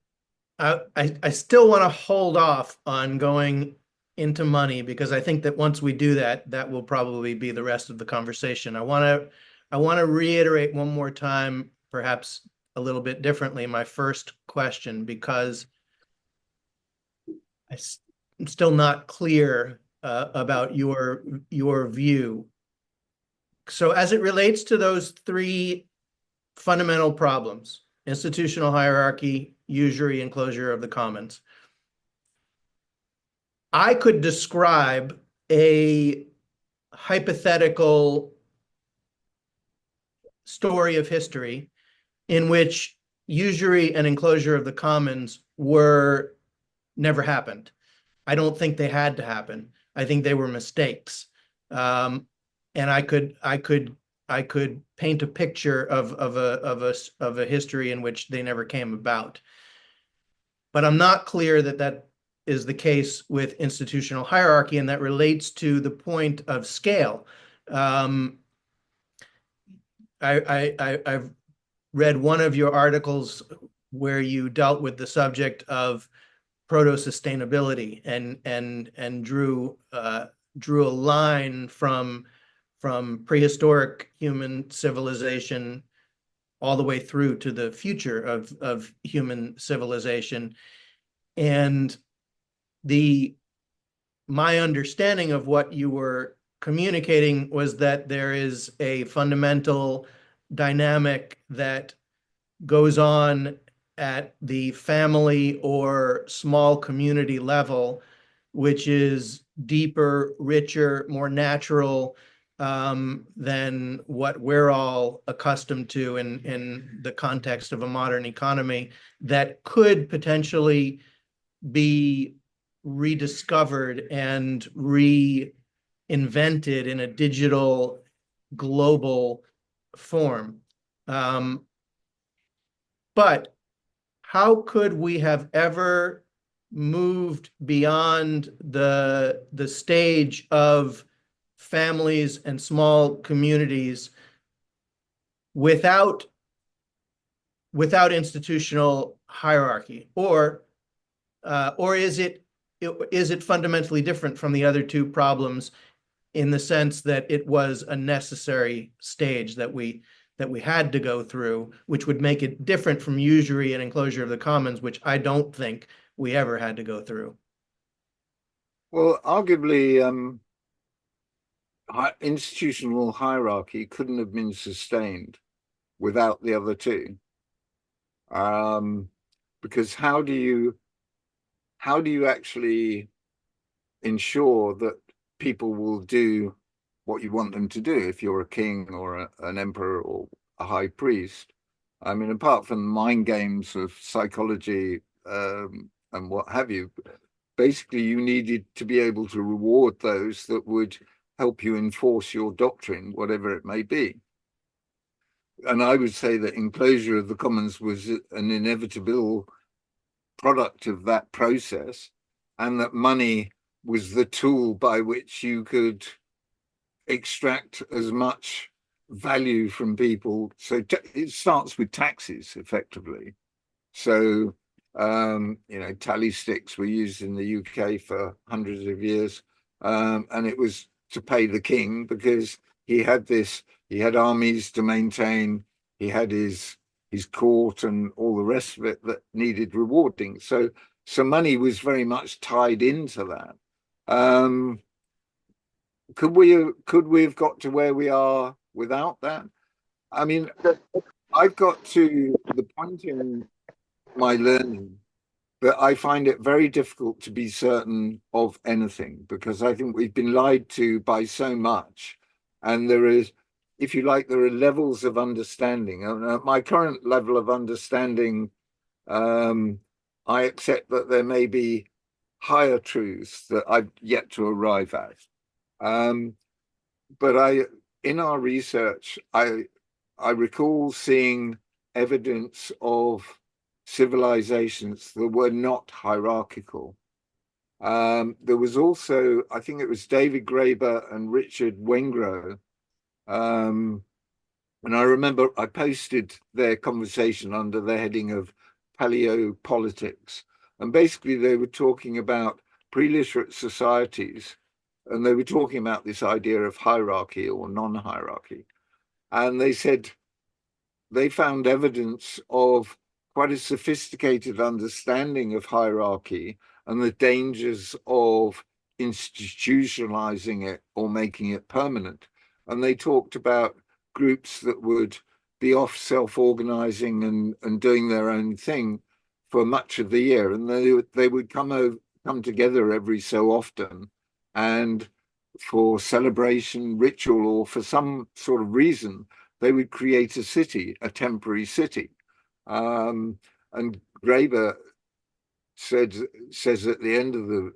Speaker 1: I still want to hold off on going into money, because I think that once we do that, that will probably be the rest of the conversation. I want to reiterate one more time, perhaps a little bit differently, my first question, because I'm still not clear about your view. So as it relates to those three fundamental problems: institutional hierarchy, usury, and closure of the commons, I could describe a hypothetical story of history in which usury and enclosure of the commons never happened. I don't think they had to happen. I think they were mistakes. And I could paint a picture of a history in which they never came about. But I'm not clear that that is the case with institutional hierarchy, and that relates to the point of scale. I've read one of your articles where you dealt with the subject of proto-sustainability and drew a line from prehistoric human civilization all the way through to the future of human civilization. And my understanding of what you were communicating was that there is a fundamental dynamic that goes on at the family or small community level, which is deeper, richer, more natural than what we're all accustomed to in the context of a modern economy, that could potentially be rediscovered and reinvented in a digital global form. But how could we have ever moved beyond the stage of families and small communities without institutional hierarchy? Or is it fundamentally different from the other two problems, in the sense that it was a necessary stage that we had to go through, which would make it different from usury and enclosure of the commons, which I don't think we ever had to go through?
Speaker 2: Well, arguably, institutional hierarchy couldn't have been sustained without the other two. Because how do you actually ensure that people will do what you want them to do if you're a king or an emperor or a high priest? I mean, apart from mind games of psychology, and what have you. Basically, you needed to be able to reward those that would help you enforce your doctrine, whatever it may be. And I would say that enclosure of the commons was an inevitable product of that process, and that money was the tool by which you could extract as much value from people. So it starts with taxes, effectively. So, tally sticks were used in the UK for hundreds of years, and it was to pay the king because he had armies to maintain, he had his court and all the rest of it that needed rewarding. So money was very much tied into that. Could we have got to where we are without that? I mean, I've got to the point in my learning that I find it very difficult to be certain of anything, because I think we've been lied to by so much. And there is, if you like, there are levels of understanding. And at my current level of understanding, I accept that there may be higher truths that I've yet to arrive at. But in our research, I recall seeing evidence of civilizations that were not hierarchical. There was also, I think it was David Graeber and Richard Wengrow. And I remember I posted their conversation under the heading of paleopolitics. And basically they were talking about pre-literate societies, and they were talking about this idea of hierarchy or non-hierarchy. And they said they found evidence of quite a sophisticated understanding of hierarchy and the dangers of institutionalizing it or making it permanent. And they talked about groups that would be off self-organizing and doing their own thing for much of the year. And they would come together every so often, and for celebration, ritual, or for some sort of reason, they would create a city, a temporary city. And Graeber says at the end of the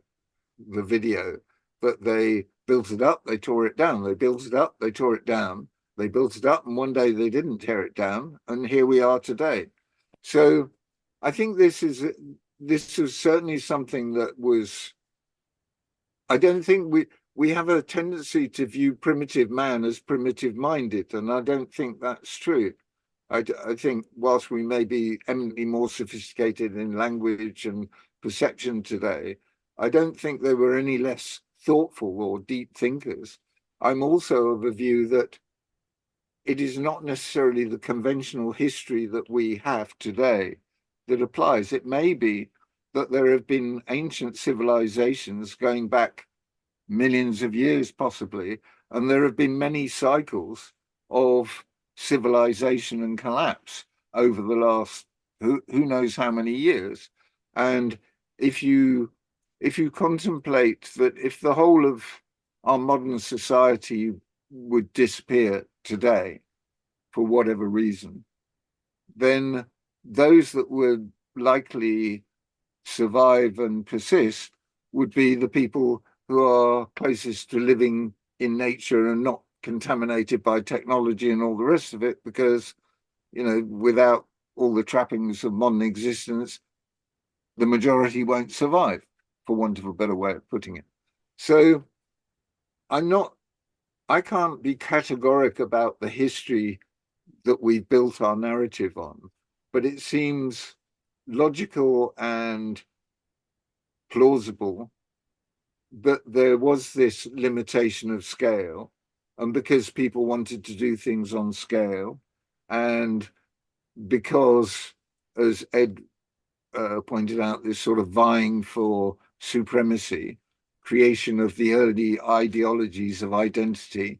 Speaker 2: video that they built it up, they tore it down, they built it up, they tore it down, they built it up, and one day they didn't tear it down, and here we are today. So I think this is certainly something that was, I don't think we have a tendency to view primitive man as primitive minded, and I don't think that's true. I think whilst we may be eminently more sophisticated in language and perception today, I don't think they were any less thoughtful or deep thinkers. I'm also of a view that it is not necessarily the conventional history that we have today that applies. It may be that there have been ancient civilizations going back millions of years possibly, and there have been many cycles of civilization and collapse over the last who knows how many years. And if you contemplate that, if the whole of our modern society would disappear today for whatever reason, then those that would likely survive and persist would be the people who are closest to living in nature and not contaminated by technology and all the rest of it, because, without all the trappings of modern existence, the majority won't survive, for want of a better way of putting it. So I can't be categoric about the history that we've built our narrative on, but it seems logical and plausible that there was this limitation of scale, and because people wanted to do things on scale, and because, as Ed pointed out, this sort of vying for supremacy, creation of the early ideologies of identity,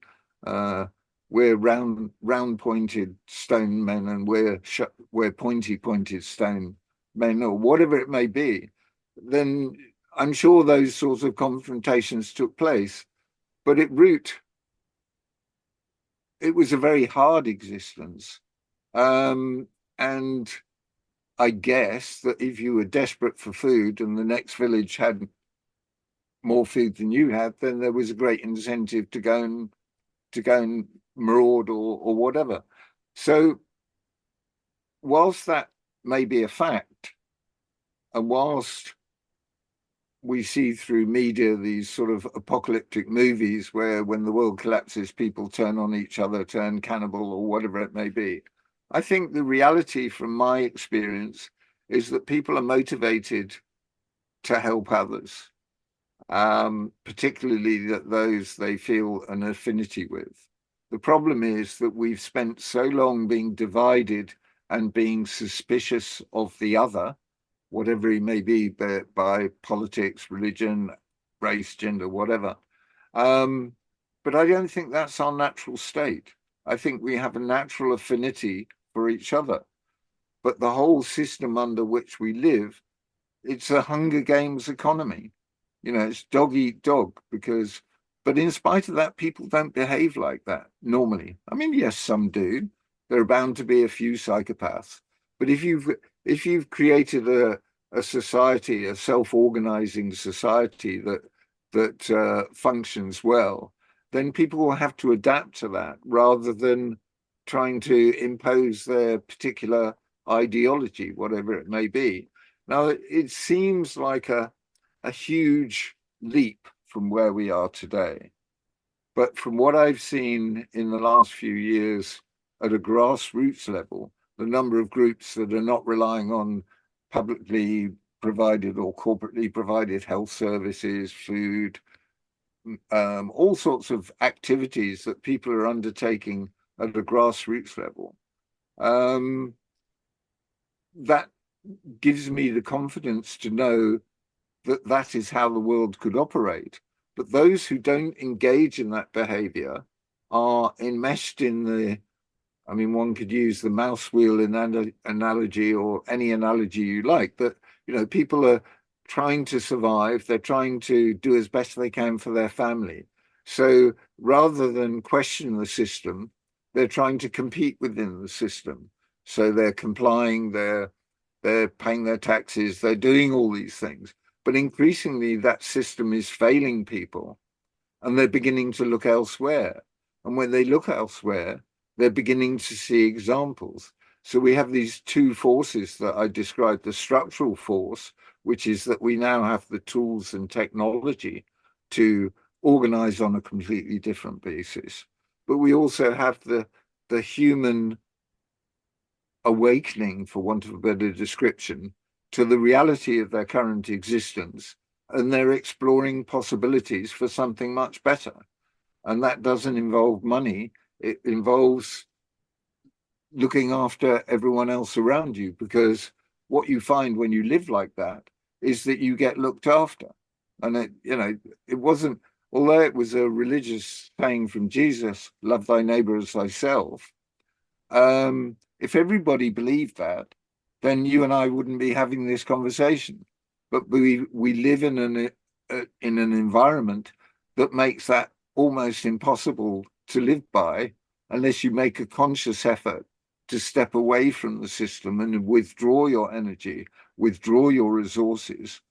Speaker 2: we're round-pointed stone men, and we're pointy-pointed stone men, or whatever it may be, then I'm sure those sorts of confrontations took place. But at root, it was a very hard existence. And I guess that if you were desperate for food and the next village had more food than you had, then there was a great incentive to go and maraud or whatever. So whilst that may be a fact, and whilst we see through media these sort of apocalyptic movies where when the world collapses, people turn on each other, turn cannibal or whatever it may be, I think the reality from my experience is that people are motivated to help others, particularly those they feel an affinity with. The problem is that we've spent so long being divided and being suspicious of the other, whatever he may be, by politics, religion, race, gender, whatever. But I don't think that's our natural state. I think we have a natural affinity for each other. But the whole system under which we live, it's a Hunger Games economy. You know, it's dog eat dog but in spite of that, people don't behave like that normally. I mean, yes, some do. There are bound to be a few psychopaths. But if you've created a society, a self-organizing society that functions well, then people will have to adapt to that rather than trying to impose their particular ideology, whatever it may be. Now, it seems like a huge leap from where we are today. But from what I've seen in the last few years at a grassroots level, the number of groups that are not relying on publicly provided or corporately provided health services, food, all sorts of activities that people are undertaking at a grassroots level, that gives me the confidence to know that that is how the world could operate. But those who don't engage in that behavior are enmeshed in I mean, one could use the mouse wheel analogy or any analogy you like, but, you know, people are trying to survive. They're trying to do as best they can for their family. So rather than question the system, they're trying to compete within the system. So they're complying, they're paying their taxes, they're doing all these things. But increasingly, that system is failing people and they're beginning to look elsewhere. And when they look elsewhere, they're beginning to see examples. So we have these two forces that I described: the structural force, which is that we now have the tools and technology to organize on a completely different basis. But we also have the human awakening, for want of a better description, to the reality of their current existence, and they're exploring possibilities for something much better. And that doesn't involve money. It involves looking after everyone else around you, because what you find when you live like that is that you get looked after. And it wasn't, although it was a religious saying from Jesus, love thy neighbor as thyself. If everybody believed that, then you and I wouldn't be having this conversation. But we live in an environment that makes that almost impossible to live by unless you make a conscious effort to step away from the system and withdraw your energy, withdraw your resources,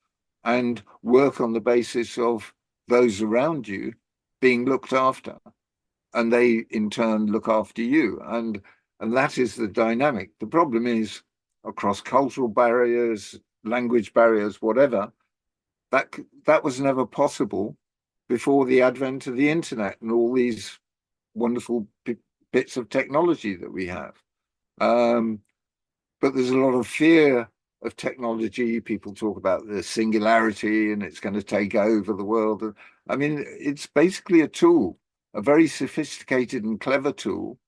Speaker 2: and work on the basis of those around you being looked after, and they in turn look after you. And that is the dynamic. The problem is, across cultural barriers, language barriers, whatever, that was never possible before the advent of the internet and all these wonderful bits of technology that we have. But there's a lot of fear of technology. People talk about the singularity and it's going to take over the world. I mean, it's basically a tool, a very sophisticated and clever tool.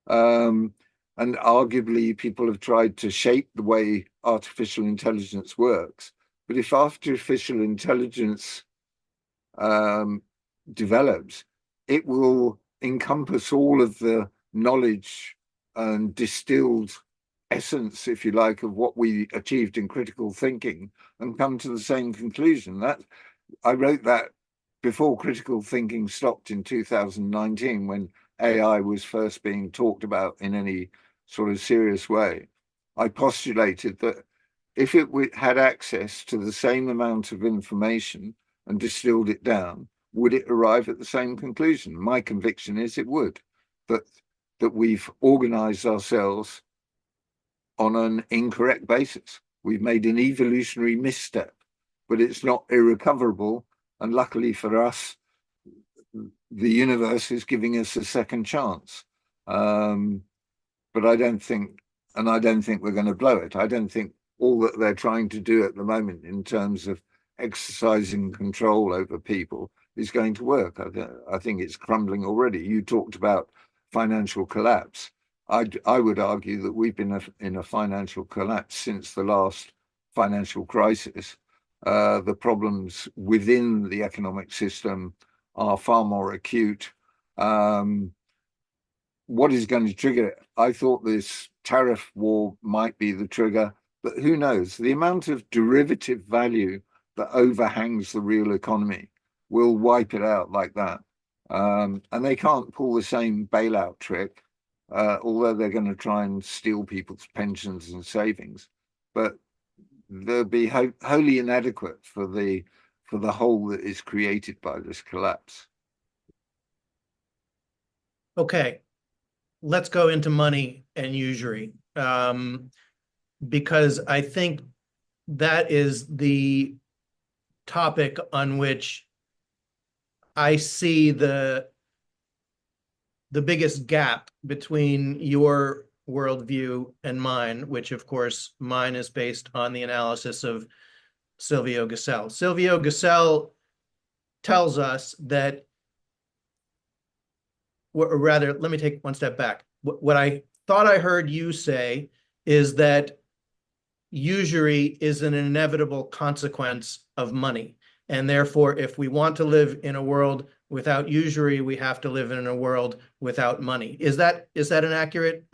Speaker 2: And arguably, people have tried to shape the way artificial intelligence works. But if artificial intelligence develops, it will encompass all of the knowledge and distilled essence, if you like, of what we achieved in critical thinking and come to the same conclusion. That I wrote that before critical thinking stopped in 2019, when AI was first being talked about in any sort of serious way. I postulated that if it had access to the same amount of information and distilled it down, would it arrive at the same conclusion? My conviction is it would, that we've organized ourselves on an incorrect basis. We've made an evolutionary misstep, but it's not irrecoverable. And luckily for us, the universe is giving us a second chance. But I don't think we're going to blow it. I don't think all that they're trying to do at the moment in terms of exercising control over people is going to work. I think it's crumbling already. You talked about financial collapse. I would argue that we've been in a financial collapse since the last financial crisis. The problems within the economic system are far more acute. What is going to trigger it? I thought this tariff war might be the trigger, but who knows? The amount of derivative value that overhangs the real economy will wipe it out like that. And they can't pull the same bailout trick, although they're going to try and steal people's pensions and savings. But they'll be wholly inadequate for the hole that is created by this collapse.
Speaker 1: Okay, let's go into money and usury, because I think that is the topic on which I see the biggest gap between your worldview and mine, which of course mine is based on the analysis of Silvio Gesell. Silvio Gesell tells us that, or rather, let me take one step back. What I thought I heard you say is that usury is an inevitable consequence of money. And therefore, if we want to live in a world without usury, we have to live in a world without money. Is that an accurate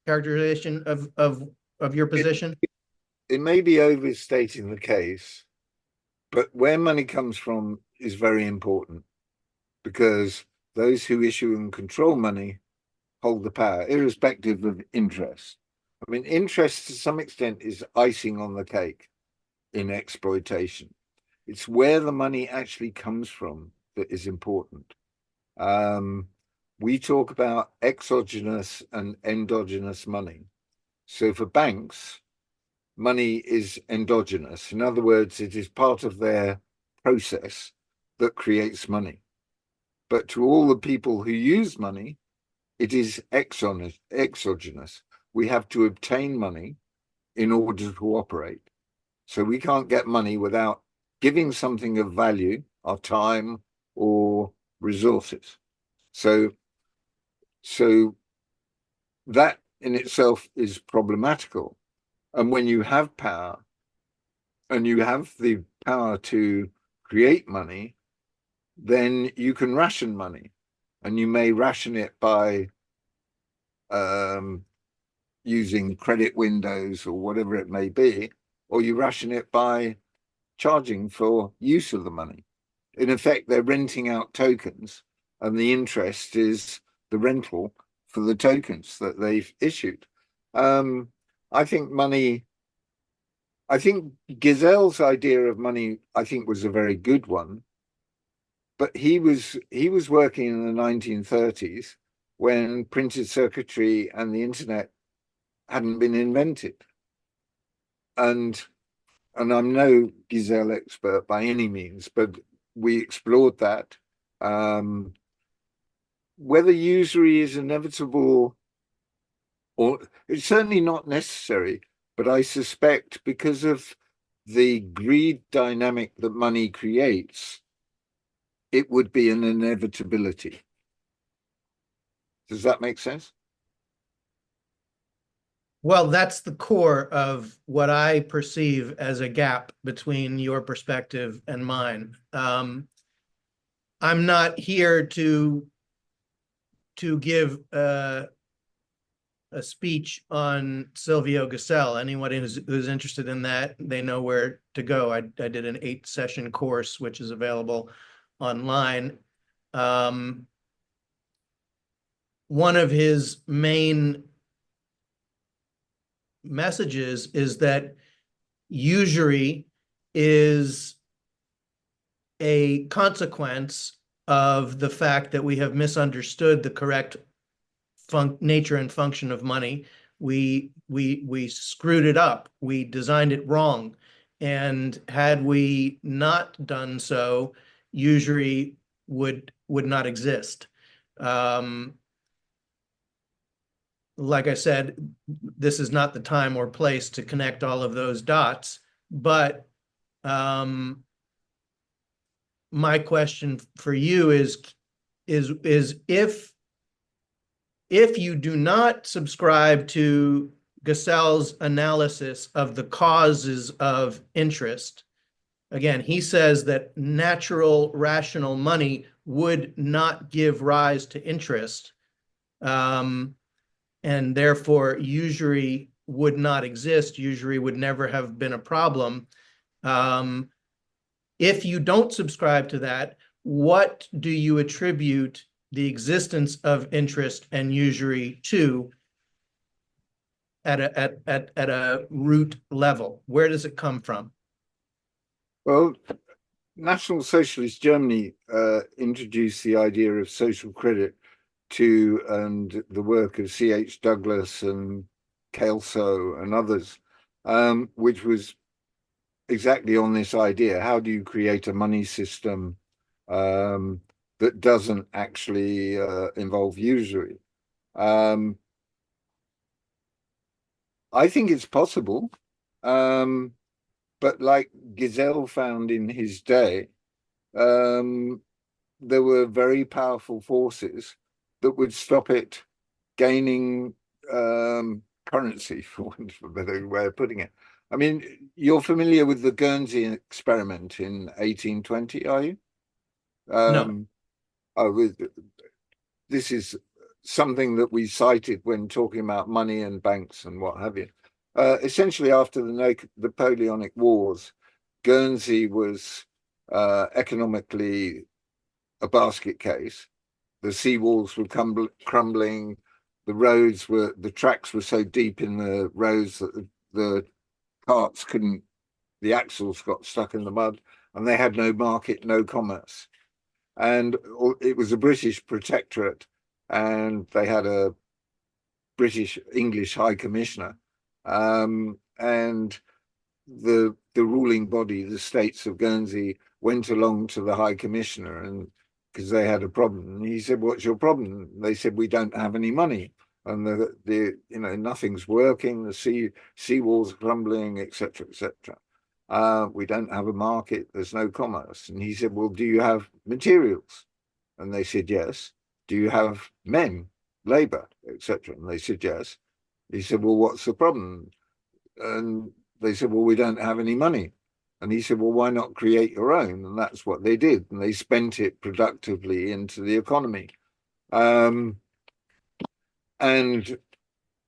Speaker 1: characterization of your position?
Speaker 2: It may be overstating the case, but where money comes from is very important, because those who issue and control money hold the power, irrespective of interest. I mean, interest to some extent is icing on the cake in exploitation. It's where the money actually comes from that is important. We talk about exogenous and endogenous money. So for banks, money is endogenous. In other words, it is part of their process that creates money. But to all the people who use money, it is exogenous. We have to obtain money in order to operate. So we can't get money without giving something of value, our time or resources. So that in itself is problematical. And when you have power and you have the power to create money, then you can ration money, and you may ration it by using credit windows or whatever it may be, or you ration it by charging for use of the money. In effect, they're renting out tokens, and the interest is the rental for the tokens that they've issued. I think Gesell's idea of money, I think, was a very good one, but he was working in the 1930s when printed circuitry and the internet hadn't been invented. And I'm no Gesell expert by any means, but we explored that. Whether usury is inevitable, or it's certainly not necessary, but I suspect because of the greed dynamic that money creates, it would be an inevitability. Does that make sense?
Speaker 1: Well, that's the core of what I perceive as a gap between your perspective and mine. I'm not here to give a speech on Silvio Gesell. Anyone who's interested in that, they know where to go. I did an 8-session course, which is available online. One of his main messages is that usury is a consequence of the fact that we have misunderstood the correct nature and function of money. We screwed it up. We designed it wrong. And had we not done so, usury would not exist. Like I said, this is not the time or place to connect all of those dots, but my question for you is if you do not subscribe to Gassell's analysis of the causes of interest, again, he says that natural, rational money would not give rise to interest, and therefore usury would not exist. Usury would never have been a problem. If you don't subscribe to that, what do you attribute the existence of interest and usury to at a root level? Where does it come from?
Speaker 2: Well, National Socialist Germany introduced the idea of social credit and the work of C.H. Douglas and Kelso and others, which was exactly on this idea. How do you create a money system that doesn't actually involve usury? I think it's possible, but like Gassell found in his day, there were very powerful forces that would stop it gaining currency, for want of a better way of putting it. I mean, you're familiar with the Guernsey experiment in 1820, are you?
Speaker 1: No.
Speaker 2: This is something that we cited when talking about money and banks and what have you. Essentially, after the Napoleonic Wars, Guernsey was economically a basket case. The seawalls were crumbling. The tracks were so deep in the roads that the carts couldn't, the axles got stuck in the mud, and they had no market, no commerce. And it was a British protectorate, and they had a British English High Commissioner. And the ruling body, the States of Guernsey, went along to the High Commissioner, and because they had a problem, and he said, "What's your problem?" They said, "We don't have any money, and nothing's working. The seawalls are crumbling, etc., etc. We don't have a market. There's no commerce." And he said, "Well, do you have materials?" And they said, "Yes." "Do you have men, labor, etc.?" And they said, "Yes." He said, "Well, what's the problem?" And they said, "Well, we don't have any money." And he said, "Well, why not create your own?" And that's what they did. And they spent it productively into the economy. And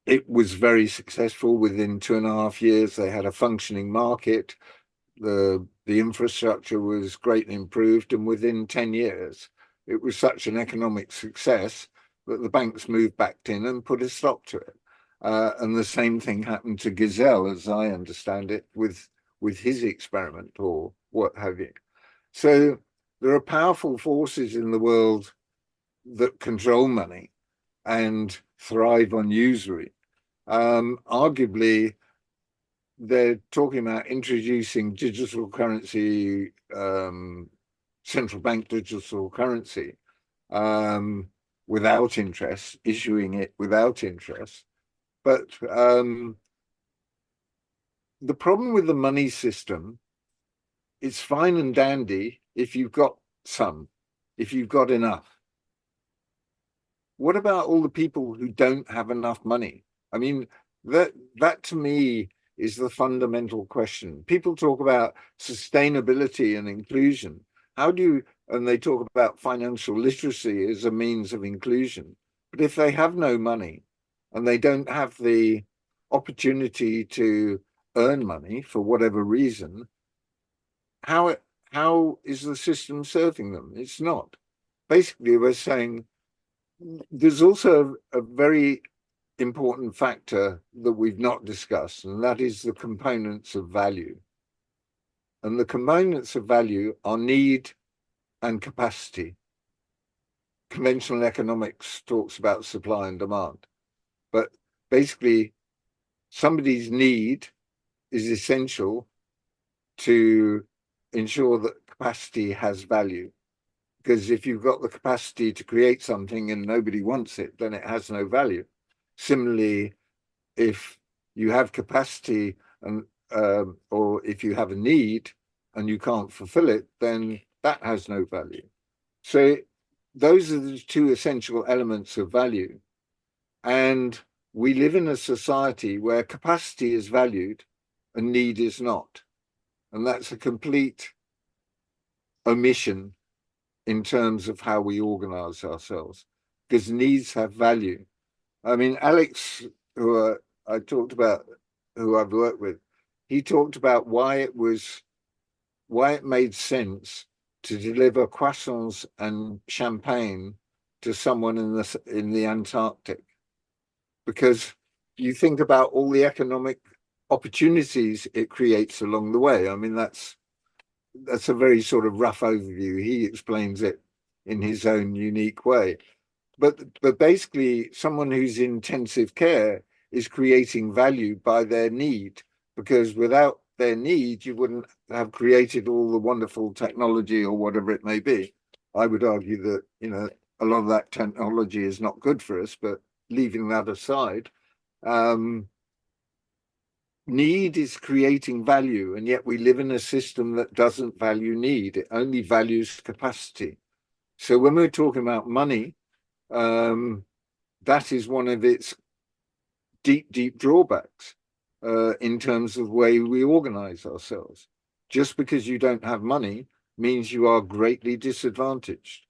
Speaker 2: it was very successful. Within 2.5 years, they had a functioning market. The infrastructure was greatly improved. And within 10 years, it was such an economic success that the banks moved back in and put a stop to it. And the same thing happened to Gassell, as I understand it, with his experiment or what have you. So there are powerful forces in the world that control money and thrive on usury. Arguably, they're talking about introducing digital currency, central bank digital currency, without interest, issuing it without interest. But the problem with the money system, it's fine and dandy if you've got if you've got enough. What about all the people who don't have enough money? I mean, that to me is the fundamental question. People talk about sustainability and inclusion. And they talk about financial literacy as a means of inclusion. But if they have no money and they don't have the opportunity to earn money for whatever reason, how is the system serving them? It's not. Basically, we're saying there's also a very important factor that we've not discussed, and that is the components of value. And the components of value are need and capacity. Conventional economics talks about supply and demand, but basically somebody's need is essential to ensure that capacity has value. Because if you've got the capacity to create something and nobody wants it, then it has no value. Similarly, if you have capacity and or if you have a need and you can't fulfill it, then that has no value. So those are the two essential elements of value. And we live in a society where capacity is valued and need is not. And that's a complete omission in terms of how we organize ourselves, because needs have value. I mean, Alex, who I talked about, who I've worked with, he talked about why it made sense to deliver croissants and champagne to someone in the Antarctic, because you think about all the economic opportunities it creates along the way. I mean, that's a very sort of rough overview. He explains it in his own unique way. But basically, someone who's in intensive care is creating value by their need, because without their need, you wouldn't have created all the wonderful technology or whatever it may be. I would argue that, you know, a lot of that technology is not good for us, but leaving that aside, need is creating value, and yet we live in a system that doesn't value need. It only values capacity. So when we're talking about money, that is one of its deep drawbacks in terms of the way we organize ourselves. Just because you don't have money means you are greatly disadvantaged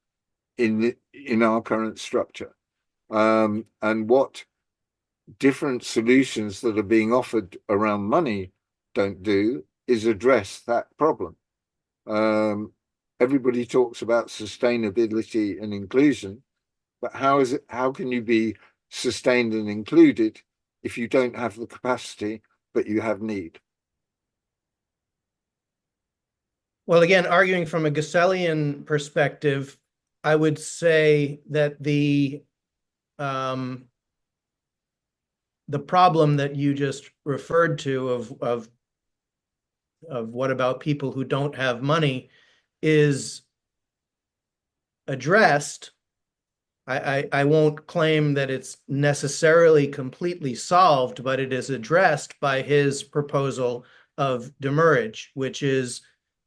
Speaker 2: in our current structure. And what different solutions that are being offered around money don't do is address that problem. Everybody talks about sustainability and inclusion, but how can you be sustained and included if you don't have the capacity, but you have need?
Speaker 1: Well, again, arguing from a Gussellian perspective, I would say that the problem that you just referred to of what about people who don't have money is addressed. I won't claim that it's necessarily completely solved, but it is addressed by his proposal of demurrage, which is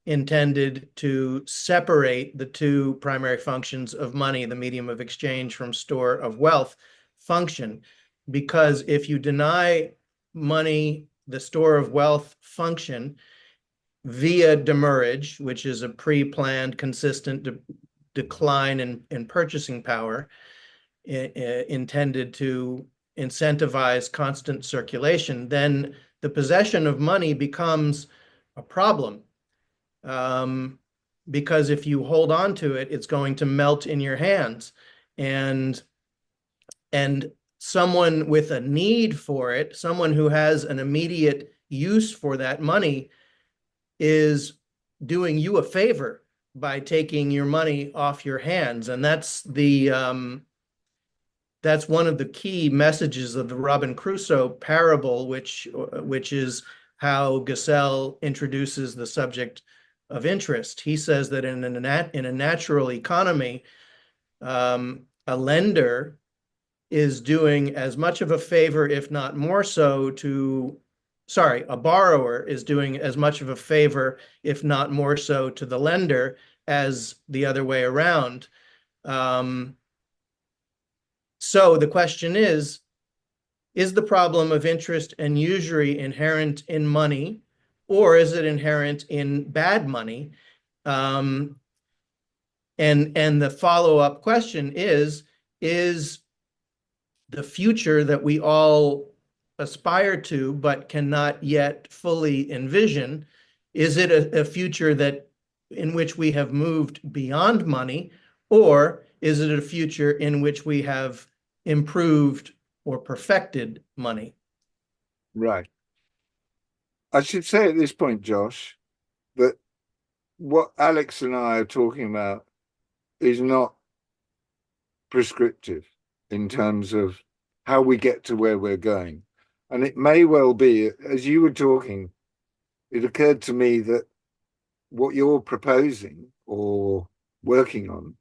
Speaker 1: intended to separate the two primary functions of money, the medium of exchange from store of wealth function. Because if you deny money the store of wealth function via demurrage, which is a pre-planned, consistent decline in purchasing power intended to incentivize constant circulation, then the possession of money becomes a problem. Because if you hold on to it, it's going to melt in your hands. And someone with a need for it, someone who has an immediate use for that money, is doing you a favor by taking your money off your hands. And that's one of the key messages of the Robin Crusoe parable, which is how Gussell introduces the subject of interest. He says that in a natural economy, a lender is doing as much of a favor, if not more so, a borrower is doing as much of a favor, if not more so, to the lender as the other way around. So the question is the problem of interest and usury inherent in money, or is it inherent in bad money? And the follow-up question is the future that we all aspire to but cannot yet fully envision, is it a future in which we have moved beyond money, or is it a future in which we have improved or perfected money.
Speaker 2: Right. I should say at this point, Josh, that what Alex and I are talking about is not prescriptive in terms of how we get to where we're going. And it may well be, as you were talking, it occurred to me that what you're proposing or working on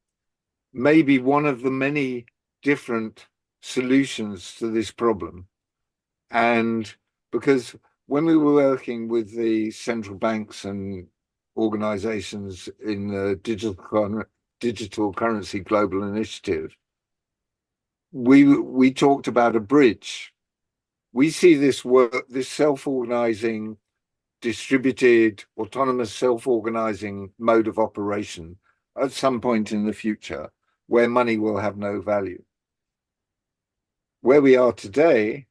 Speaker 2: may be one of the many different solutions to this problem. And because when we were working with the central banks and organizations in the digital currency global initiative, we talked about a bridge. We see this work, this self-organizing, distributed, autonomous, self-organizing mode of operation at some point in the future where money will have no value. Where we are today,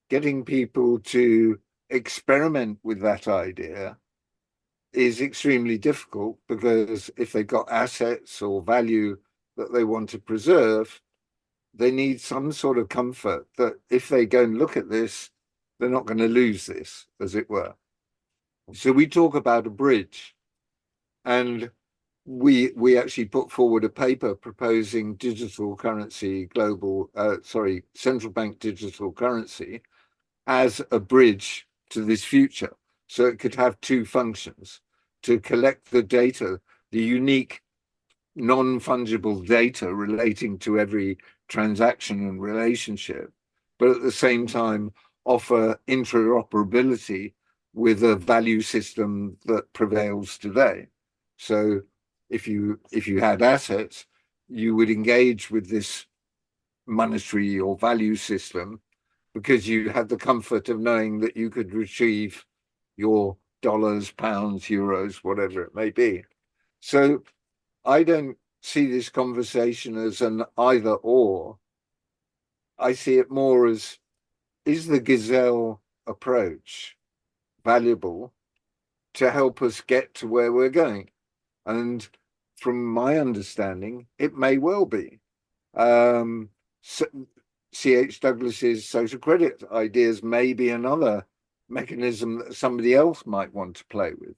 Speaker 2: getting people to experiment with that idea is extremely difficult, because if they've got assets or value that they want to preserve, they need some sort of comfort that if they go and look at this, they're not going to lose this, as it were. So we talk about a bridge, and we actually put forward a paper proposing digital currency central bank digital currency as a bridge to this future. So it could have two functions: to collect the data, the unique non-fungible data relating to every transaction and relationship, but at the same time offer interoperability with a value system that prevails today. So if you had assets, you would engage with this monetary or value system because you had the comfort of knowing that you could retrieve your dollars, pounds, euros, whatever it may be. So I don't see this conversation as an either or. I see it more as, is the gazelle approach valuable to help us get to where we're going? And from my understanding, it may well be. C.H. Douglas's social credit ideas may be another mechanism that somebody else might want to play with.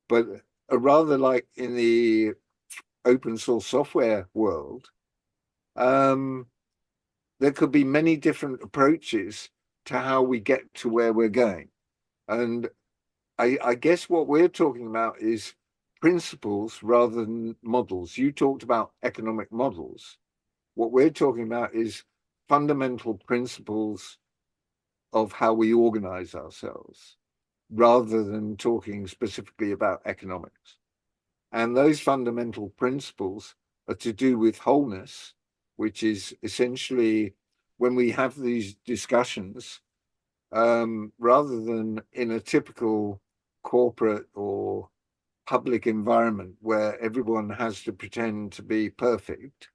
Speaker 2: But rather like in the open source software world, there could be many different approaches to how we get to where we're going. And I guess what we're talking about is principles rather than models. You talked about economic models. What we're talking about is fundamental principles of how we organize ourselves, rather than talking specifically about economics. And those fundamental principles are to do with wholeness, which is essentially when we have these discussions, rather than in a typical corporate or public environment where everyone has to pretend to be perfect,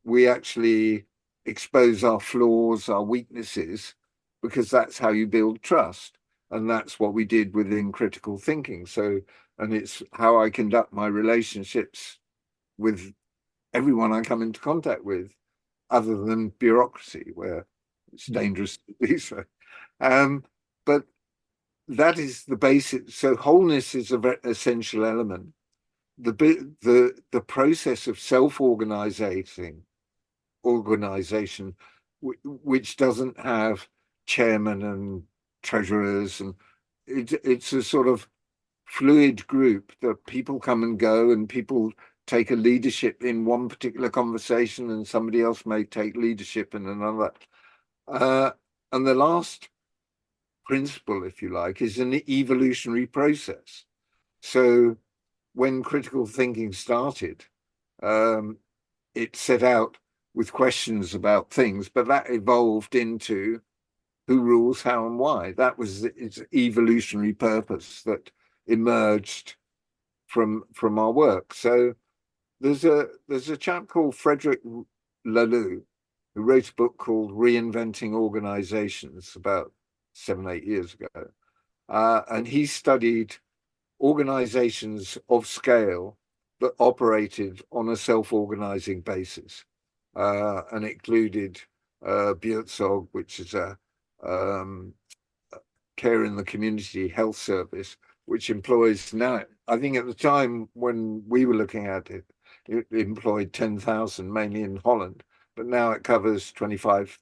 Speaker 2: we actually expose our flaws, our weaknesses, because that's how you build trust. And that's what we did within critical thinking. So, and it's how I conduct my relationships with everyone I come into contact with, other than bureaucracy, where it's dangerous to do so. But that is the basic. So wholeness is a very essential element. The process of self-organization, which doesn't have chairman and treasurers, and it's a sort of fluid group that people come and go, and people take a leadership in one particular conversation and somebody else may take leadership in another. And the last principle, if you like, is an evolutionary process. So when critical thinking started, it set out with questions about things, but that evolved into who rules, how, and why. That was its evolutionary purpose that emerged from our work. So there's a chap called Frederick Laloux who wrote a book called Reinventing Organizations about 7-8 years ago, and he studied organizations of scale that operated on a self-organizing basis, and included Buurtzorg, which is a care in the community health service, which employs now, I think at the time when we were looking at it, it employed 10,000, mainly in Holland, but now it covers 25,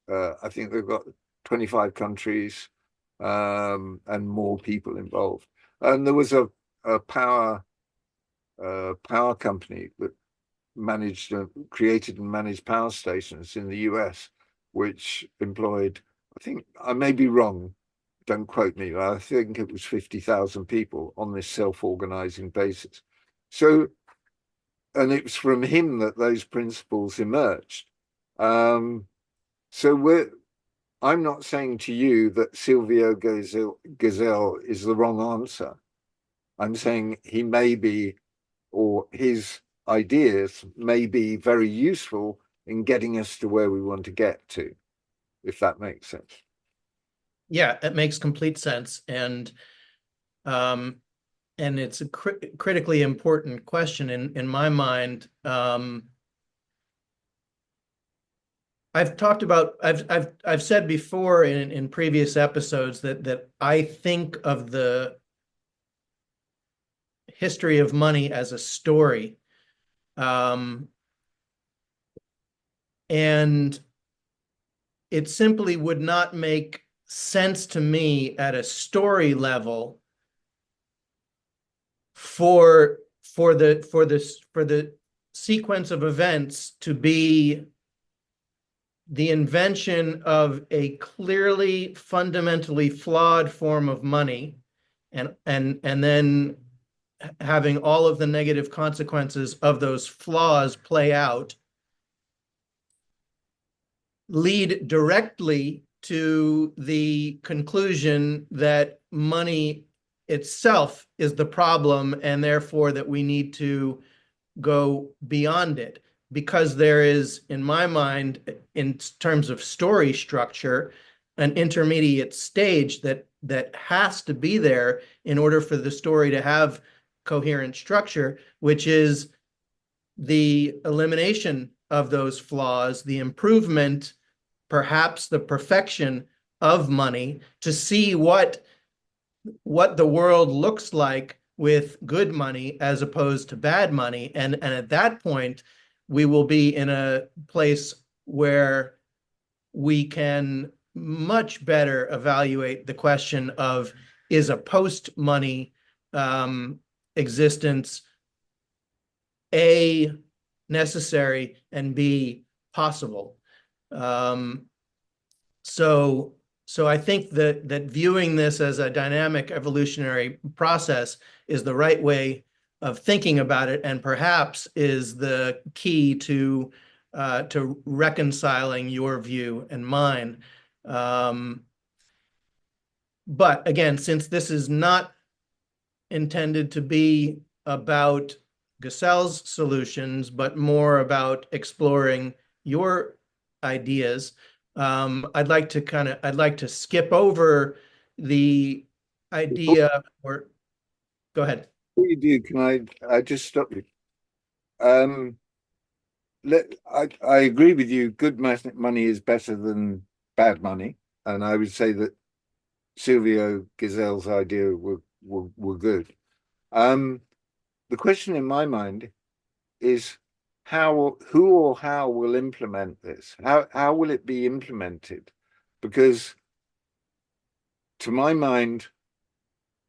Speaker 2: I think they've got 25 countries and more people involved. And there was a power company that created and managed power stations in the US, which employed, I think, I may be wrong, don't quote me, but I think it was 50,000 people on this self-organizing basis. So, and it was from him that those principles emerged. So I'm not saying to you that Silvio Gesell is the wrong answer. I'm saying he may be, or his ideas may be very useful in getting us to where we want to get to, if that makes sense.
Speaker 1: Yeah, it makes complete sense. And it's a critically important question in my mind. I've said before in previous episodes that I think of the history of money as a story. And it simply would not make sense to me at a story level for the sequence of events to be the invention of a clearly fundamentally flawed form of money, and then having all of the negative consequences of those flaws play out, lead directly to the conclusion that money itself is the problem, and therefore that we need to go beyond it. Because there is, in my mind, in terms of story structure, an intermediate stage that has to be there in order for the story to have coherent structure, which is the elimination of those flaws, the improvement, perhaps the perfection of money, to see what the world looks like with good money as opposed to bad money. And at that point, we will be in a place where we can much better evaluate the question of, is a post-money existence A, necessary, and B, possible? So I think that viewing this as a dynamic evolutionary process is the right way of thinking about it, and perhaps is the key to reconciling your view and mine. But again, since this is not intended to be about Gesell's solutions, but more about exploring your ideas, I'd like to skip over the idea, or go ahead.
Speaker 2: Before you do, can I just stop you? I agree with you. Good money is better than bad money, and I would say that Silvio Gesell's idea were good. The question in my mind is who or how will implement this? How will it be implemented? Because to my mind,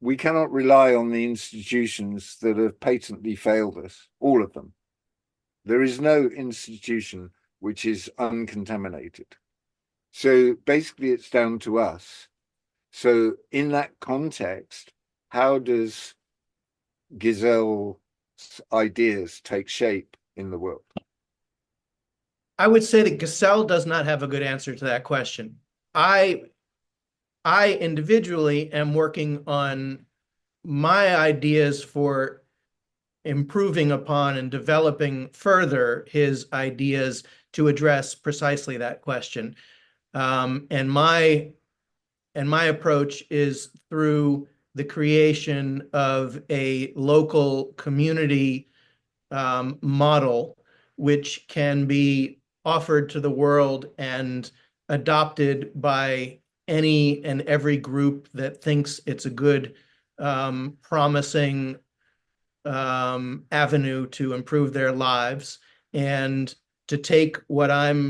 Speaker 2: we cannot rely on the institutions that have patently failed us, all of them. There is no institution which is uncontaminated. So basically it's down to us. So in that context, how does Gesell's ideas take shape in the world?
Speaker 1: I would say that Gesell does not have a good answer to that question. I individually am working on my ideas for improving upon and developing further his ideas to address precisely that question. And my approach is through the creation of a local community model, which can be offered to the world and adopted by any and every group that thinks it's a good, promising avenue to improve their lives, and to take what I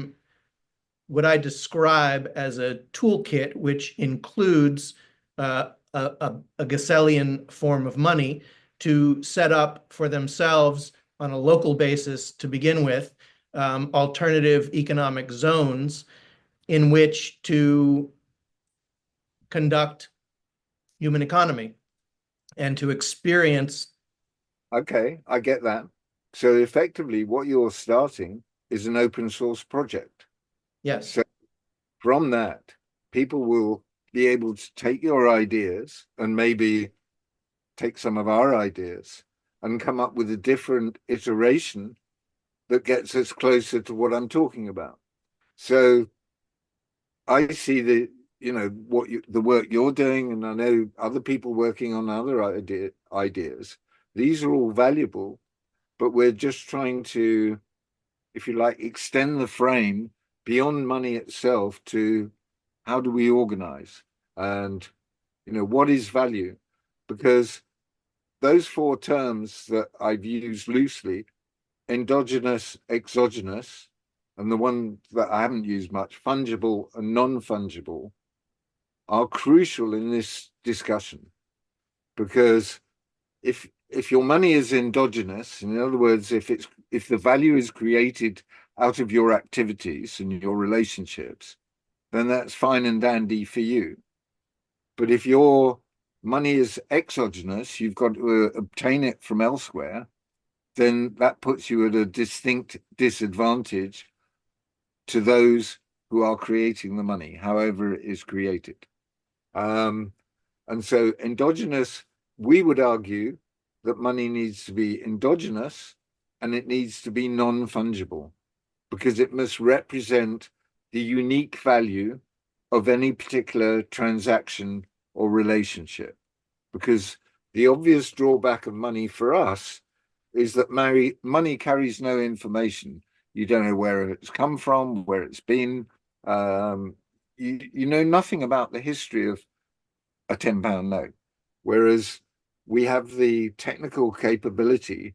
Speaker 1: describe as a toolkit, which includes a Gassellian form of money, to set up for themselves on a local basis to begin with, alternative economic zones in which to conduct human economy and to experience.
Speaker 2: Okay, I get that. So effectively, what you're starting is an open source project.
Speaker 1: Yes.
Speaker 2: So from that, people will be able to take your ideas and maybe take some of our ideas and come up with a different iteration that gets us closer to what I'm talking about. So I see the work you're doing, and I know other people working on other ideas. These are all valuable, but we're just trying to, if you like, extend the frame beyond money itself to how do we organize, and what is value? Because those four terms that I've used loosely, endogenous, exogenous, and the one that I haven't used much, fungible and non-fungible, are crucial in this discussion. Because if your money is endogenous, in other words, if the value is created out of your activities and your relationships, then that's fine and dandy for you. But if your money is exogenous, you've got to obtain it from elsewhere, then that puts you at a distinct disadvantage to those who are creating the money, however it is created. And so endogenous, we would argue that money needs to be endogenous and it needs to be non-fungible, because it must represent the unique value of any particular transaction or relationship. Because the obvious drawback of money for us is that money carries no information. You don't know where it's come from, where it's been. You know nothing about the history of a £10 note, whereas we have the technical capability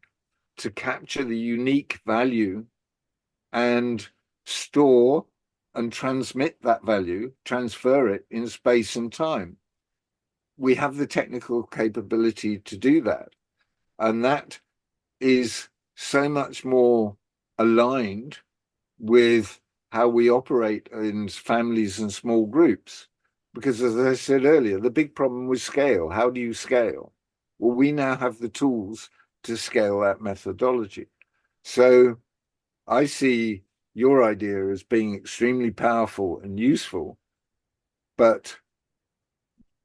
Speaker 2: to capture the unique value and store and transmit that value, transfer it in space and time. We have the technical capability to do that. And that is so much more aligned with how we operate in families and small groups. Because as I said earlier, the big problem was scale. How do you scale? Well, we now have the tools to scale that methodology. So I see your idea as being extremely powerful and useful, but,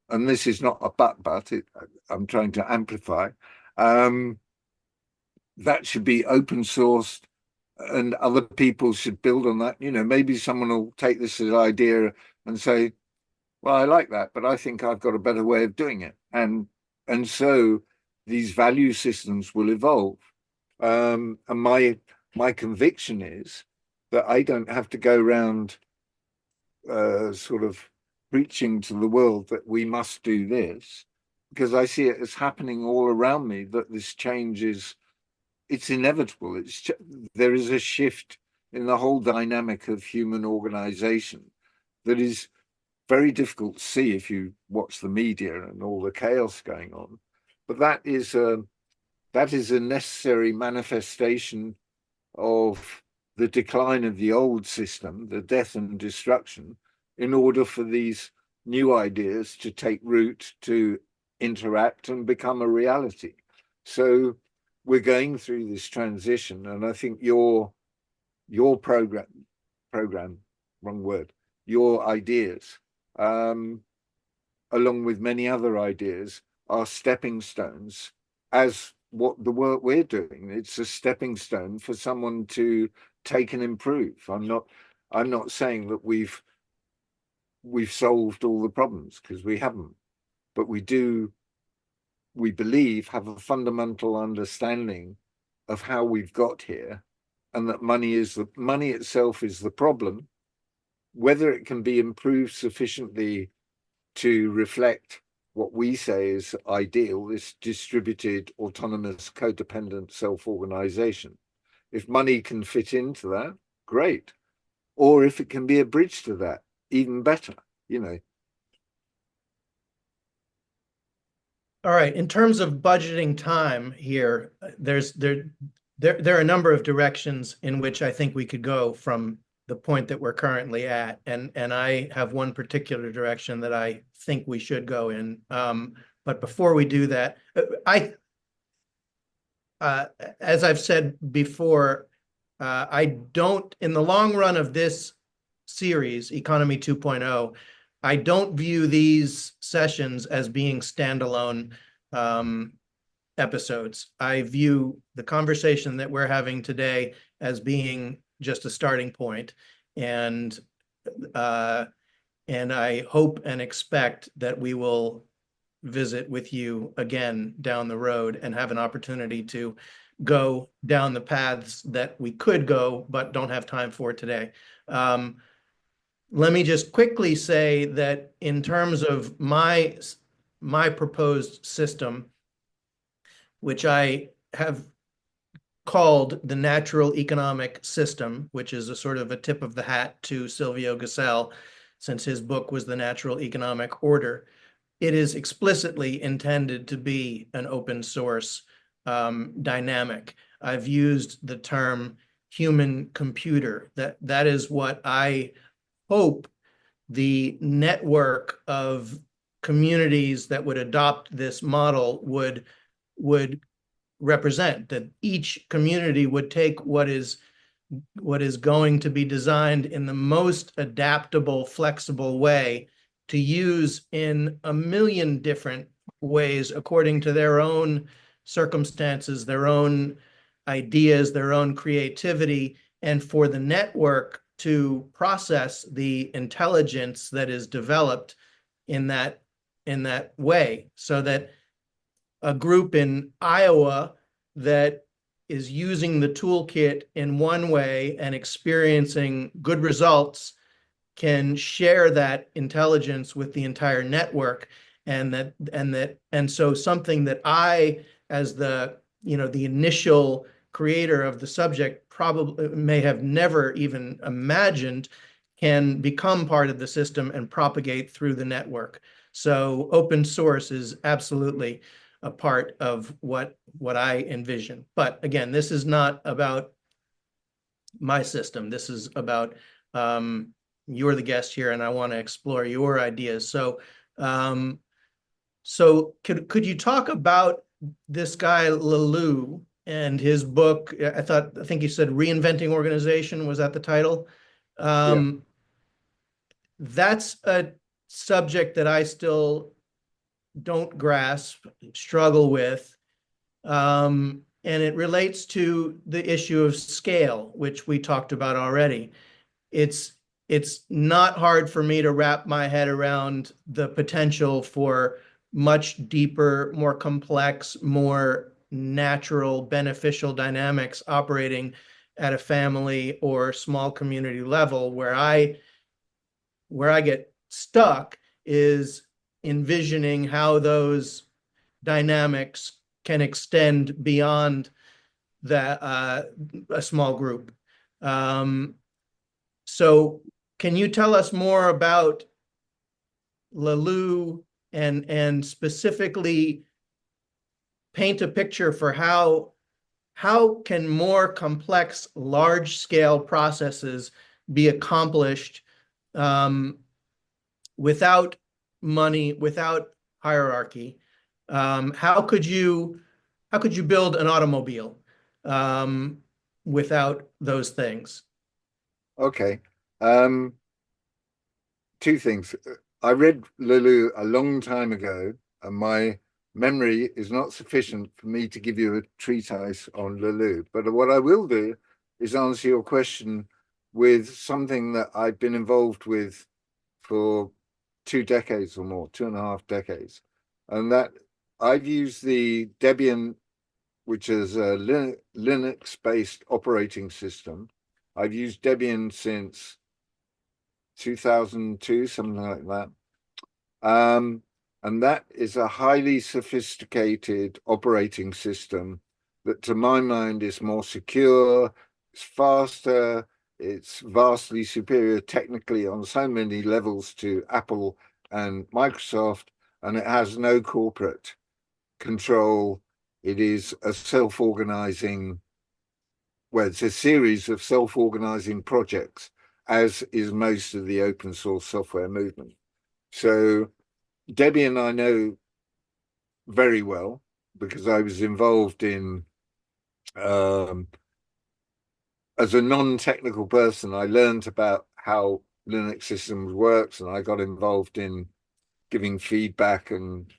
Speaker 2: and this is not a but, I'm trying to amplify, that should be open sourced and other people should build on that. Maybe someone will take this as an idea and say, well, I like that, but I think I've got a better way of doing it. And so these value systems will evolve. And my conviction is that I don't have to go around sort of preaching to the world that we must do this, because I see it as happening all around me, that this change it's inevitable. There is a shift in the whole dynamic of human organization that is very difficult to see if you watch the media and all the chaos going on. But that is a necessary manifestation of the decline of the old system, the death and destruction, in order for these new ideas to take root, to interact and become a reality. So we're going through this transition, and I think your program, wrong word, your ideas, along with many other ideas, are stepping stones, as what the work we're doing. It's a stepping stone for someone to take and improve. I'm not saying that we've solved all the problems, because we haven't, but we believe have a fundamental understanding of how we've got here, and that money itself is the problem. Whether it can be improved sufficiently to reflect what we say is ideal, this distributed, autonomous, codependent self-organization. If money can fit into that, great. Or if it can be a bridge to that, even better, you know.
Speaker 1: All right. In terms of budgeting time here, there are a number of directions in which I think we could go from the point that we're currently at, and I have one particular direction that I think we should go in. But before we do that, as I've said before, I don't, in the long run of this series, Economy 2.0, I don't view these sessions as being standalone episodes. I view the conversation that we're having today as being just a starting point, and I hope and expect that we will visit with you again down the road and have an opportunity to go down the paths that we could go but don't have time for today. Let me just quickly say that in terms of my proposed system, which I have called the natural economic system, which is a sort of a tip of the hat to Silvio Gesell, since his book was The Natural Economic Order. It is explicitly intended to be an open source dynamic. I've used the term human computer. That is what I hope the network of communities that would adopt this model would represent, that each community would take what is going to be designed in the most adaptable, flexible way to use in a million different ways according to their own circumstances, their own ideas, their own creativity, and for the network to process the intelligence that is developed in that way, so that a group in Iowa that is using the toolkit in one way and experiencing good results can share that intelligence with the entire network, and so something that I, as the initial creator of the subject, probably may have never even imagined, can become part of the system and propagate through the network. So open source is absolutely a part of what I envision. But again, this is not about my system. This is about you're the guest here, and I want to explore your ideas. So could you talk about this guy Laloux and his book? I think you said Reinventing Organization. Was that the title?
Speaker 2: Yeah.
Speaker 1: That's a subject that I still don't grasp, struggle with. And it relates to the issue of scale, which we talked about already. It's not hard for me to wrap my head around the potential for much deeper, more complex, more natural, beneficial dynamics operating at a family or small community level. Where I get stuck is envisioning how those dynamics can extend beyond a small group. So can you tell us more about Laloux and specifically paint a picture for how can more complex, large-scale processes be accomplished without money, without hierarchy? How could you build an automobile without those things?
Speaker 2: Okay. Two things. I read Laloux a long time ago, and my memory is not sufficient for me to give you a treatise on Laloux. But what I will do is answer your question with something that I've been involved with for 2 decades or more, 2.5 decades. And that I've used the Debian, which is a Linux-based operating system. I've used Debian since 2002, something like that. And that is a highly sophisticated operating system that, to my mind, is more secure, it's faster, it's vastly superior technically on so many levels to Apple and Microsoft, and it has no corporate control. It is a self-organizing, well, it's a series of self-organizing projects, as is most of the open source software movement. So Debian I know very well because I was involved in, as a non-technical person, I learned about how Linux systems works, and I got involved in giving feedback, and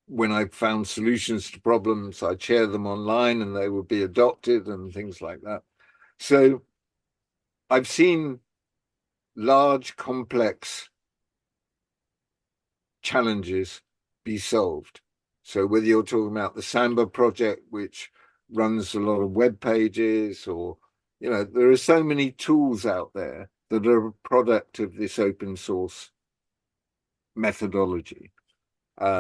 Speaker 2: when I found solutions to problems, I'd share them online and they would be adopted and things like that. So I've seen large, complex challenges be solved. So whether you're talking about the Samba project, which runs a lot of web pages, or, you know, there are so many tools out there that are a product of this open source methodology,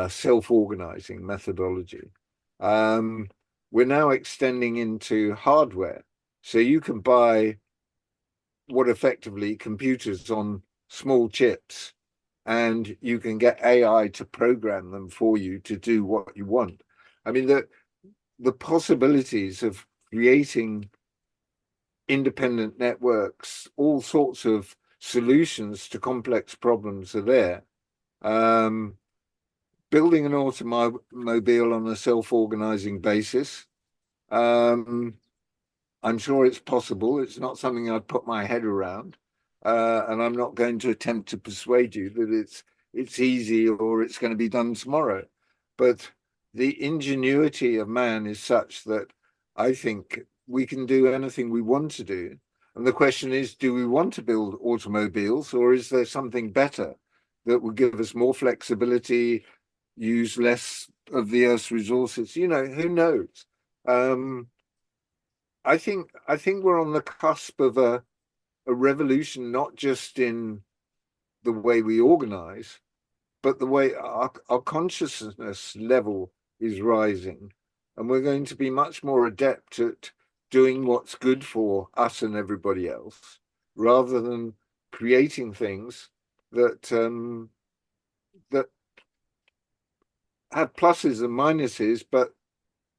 Speaker 2: self-organizing methodology. We're now extending into hardware. So you can buy what effectively computers on small chips, and you can get AI to program them for you to do what you want. I mean, the possibilities of creating independent networks, all sorts of solutions to complex problems are there. Building an automobile on a self-organizing basis, I'm sure it's possible. It's not something I'd put my head around. And I'm not going to attempt to persuade you that it's easy or it's going to be done tomorrow. But the ingenuity of man is such that I think we can do anything we want to do. And the question is, do we want to build automobiles, or is there something better that will give us more flexibility, use less of the Earth's resources? You know, who knows? I think we're on the cusp of a revolution, not just in the way we organize, but the way our consciousness level is rising. And we're going to be much more adept at doing what's good for us and everybody else, rather than creating things that that have pluses and minuses, but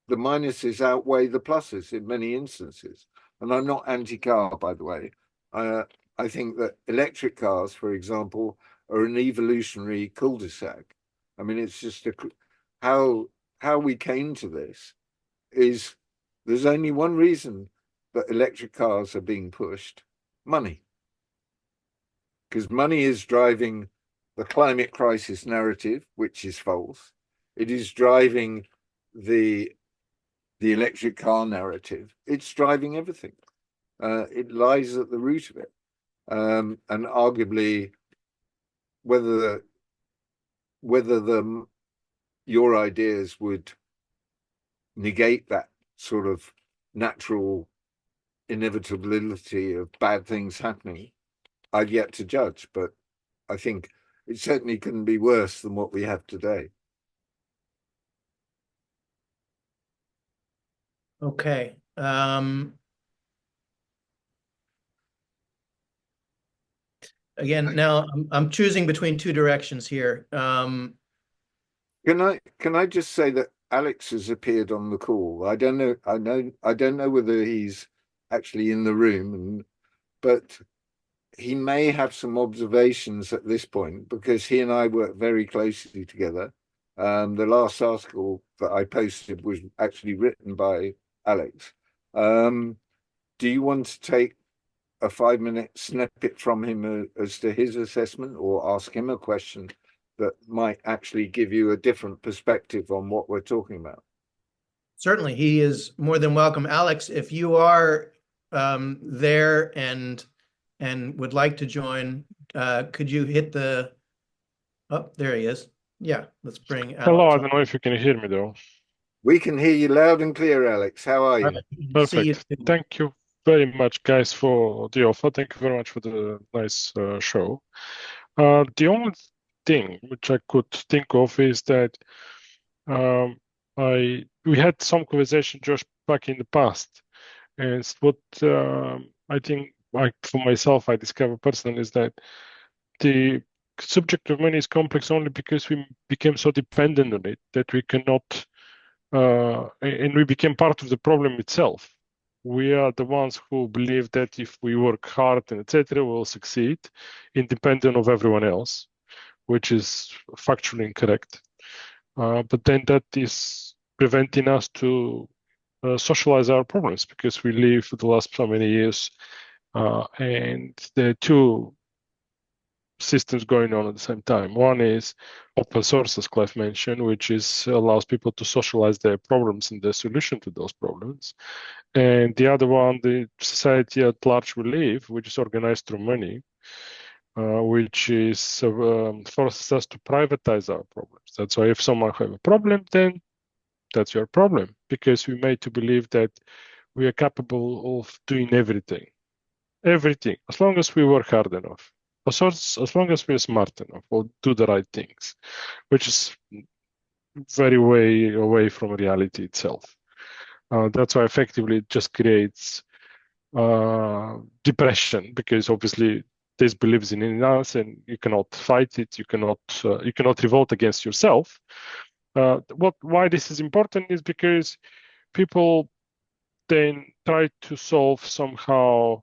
Speaker 2: the minuses outweigh the pluses in many instances. And I'm not anti-car, by the way. I think that electric cars, for example, are an evolutionary cul-de-sac. I mean, it's just how we came to this is there's only one reason that electric cars are being pushed: money. Because money is driving the climate crisis narrative, which is false. It is driving the electric car narrative. It's driving everything. It lies at the root of it. And arguably, whether your ideas would negate that sort of natural inevitability of bad things happening, I've yet to judge. But I think it certainly couldn't be worse than what we have today.
Speaker 1: Okay. Again, now I'm choosing between two directions here.
Speaker 2: Can I just say that Alex has appeared on the call? I don't know whether he's actually in the room, but he may have some observations at this point, because he and I work very closely together. The last article that I posted was actually written by Alex. Do you want to take a 5-minute snippet from him as to his assessment, or ask him a question that might actually give you a different perspective on what we're talking about?
Speaker 1: Certainly, he is more than welcome. Alex, if you are there and would like to join, could you hit the... Oh, there he is. Yeah, let's bring Alex
Speaker 4: Hello, I
Speaker 1: on.
Speaker 4: don't know if you can hear me though.
Speaker 2: We can hear you loud and clear, Alex. How are you?
Speaker 1: See you
Speaker 4: Perfect.
Speaker 1: soon.
Speaker 4: Thank you very much, guys, for the offer. Thank you very much for the nice show. The only thing which I could think of is that um, we had some conversation, Josh, back in the past, and what I think, for myself, I discovered personally is that the subject of money is complex only because we became so dependent on it that we cannot, and we became part of the problem itself. We are the ones who believe that if we work hard and etc., we'll succeed, independent of everyone else, which is factually incorrect. But then that is preventing us to socialize our problems because we live for the last so many years, and there are two systems going on at the same time. One is open source, as Clive mentioned, which allows people to socialize their problems and their solution to those problems. And the other one, the society at large we live, which is organized through money, which is forces us to privatize our problems. That's why if someone have a problem, then that's your problem, because we made to believe that we are capable of doing everything, as long as we work hard enough. As long as we're smart enough, we'll do the right things, which is very way away from reality itself. That's why effectively it just creates depression, because obviously this believes in us and you cannot fight it, you cannot revolt against yourself. Why this is important is because people then try to solve somehow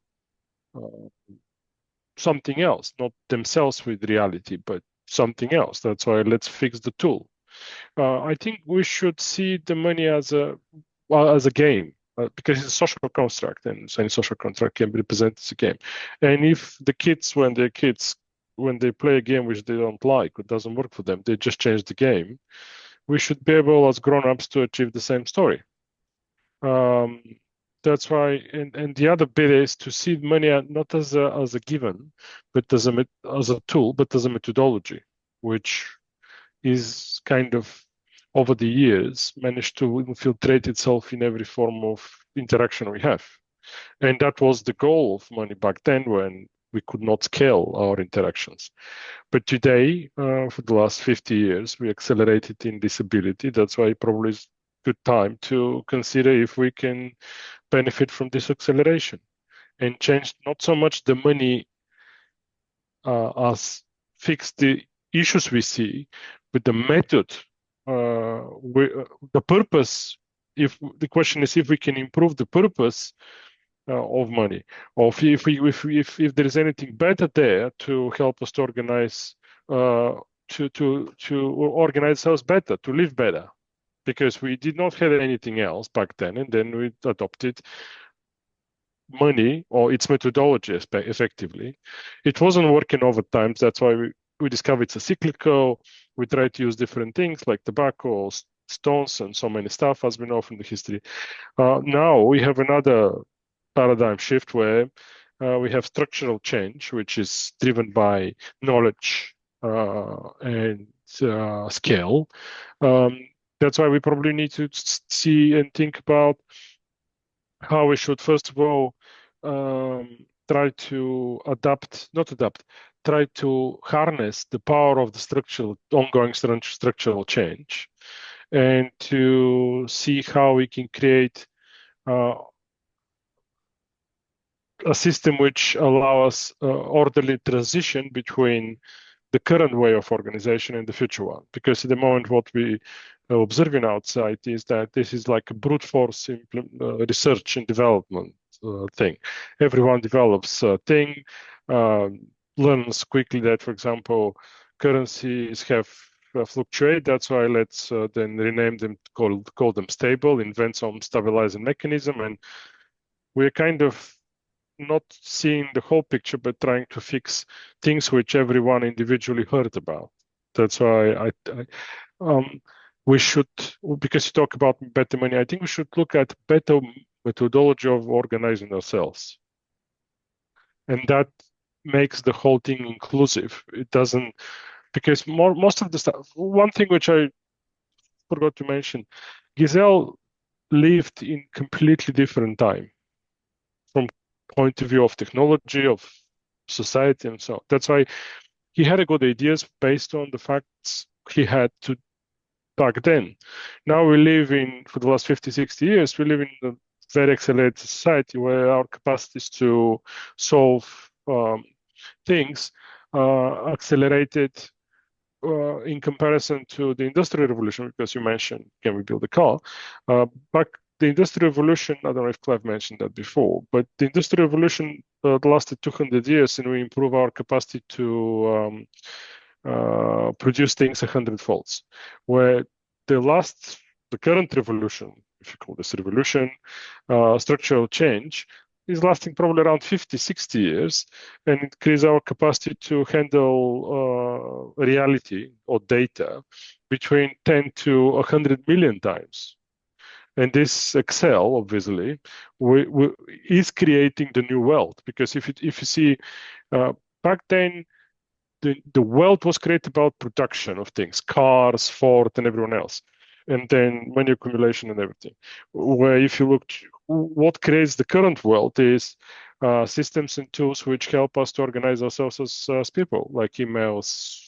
Speaker 4: something else, not themselves with reality, but something else. That's why let's fix the tool. I think we should see the money as a game, because it's a social construct, and any social contract can be represented as a game. And if the kids, when they play a game which they don't like, or doesn't work for them, they just change the game. We should be able, as grown-ups, to achieve the same story. That's why, and the other bit is to see money not as a given, but as a tool, but as a methodology, which is kind of over the years managed to infiltrate itself in every form of interaction we have. And that was the goal of money back then, when we could not scale our interactions. But today, for the last 50 years, we accelerated in this ability. That's why probably it's good time to consider if we can benefit from this acceleration and change not so much the money as fix the issues we see, but the method, the purpose. If the question is if we can improve the purpose of money, or if there is anything better there to help us to organize, to organize ourselves better, to live better, because we did not have anything else back then, and then we adopted money or its methodology effectively. It wasn't working over time. That's why we discovered it's a cyclical. We try to use different things like tobacco, stones, and so many stuff, as we know from the history. Now we have another paradigm shift where we have structural change, which is driven by knowledge and scale. That's why we probably need to see and think about how we should, first of all, try to try to harness the power of the ongoing structural change, and to see how we can create a system which allows orderly transition between the current way of organization and the future one. Because at the moment, what we are observing outside is that this is like a brute force research and development thing. Everyone develops a thing, learns quickly that, for example, currencies have fluctuate. That's why let's then rename them, call them stable, invent some stabilizing mechanism, and we're kind of not seeing the whole picture, but trying to fix things which everyone individually heard about. That's why we should, because you talk about better money, I think we should look at better methodology of organizing ourselves. And that makes the whole thing inclusive. It doesn't, because most of the stuff, one thing which I forgot to mention, Giselle lived in completely different time from point of view of technology, of society, and so on. That's why he had a good ideas based on the facts he had to back then. Now we live in, for the last 50, 60 years, we live in a very accelerated society where our capacities to solve things accelerated in comparison to the industrial revolution, because you mentioned, can we build a car? Back the industrial revolution, I don't know if Clive mentioned that before, but the industrial revolution lasted 200 years, and we improve our capacity to produce things 100 folds. Where the current revolution, if you call this revolution, structural change, is lasting probably around 50, 60 years, and increase our capacity to handle reality or data between 10 to 100 million times. And this Excel, obviously, is creating the new world, because if you see back then, the world was created about production of things, cars, Ford, and everyone else, and then money accumulation and everything. Where if you look, what creates the current world is systems and tools which help us to organize ourselves as people, like emails,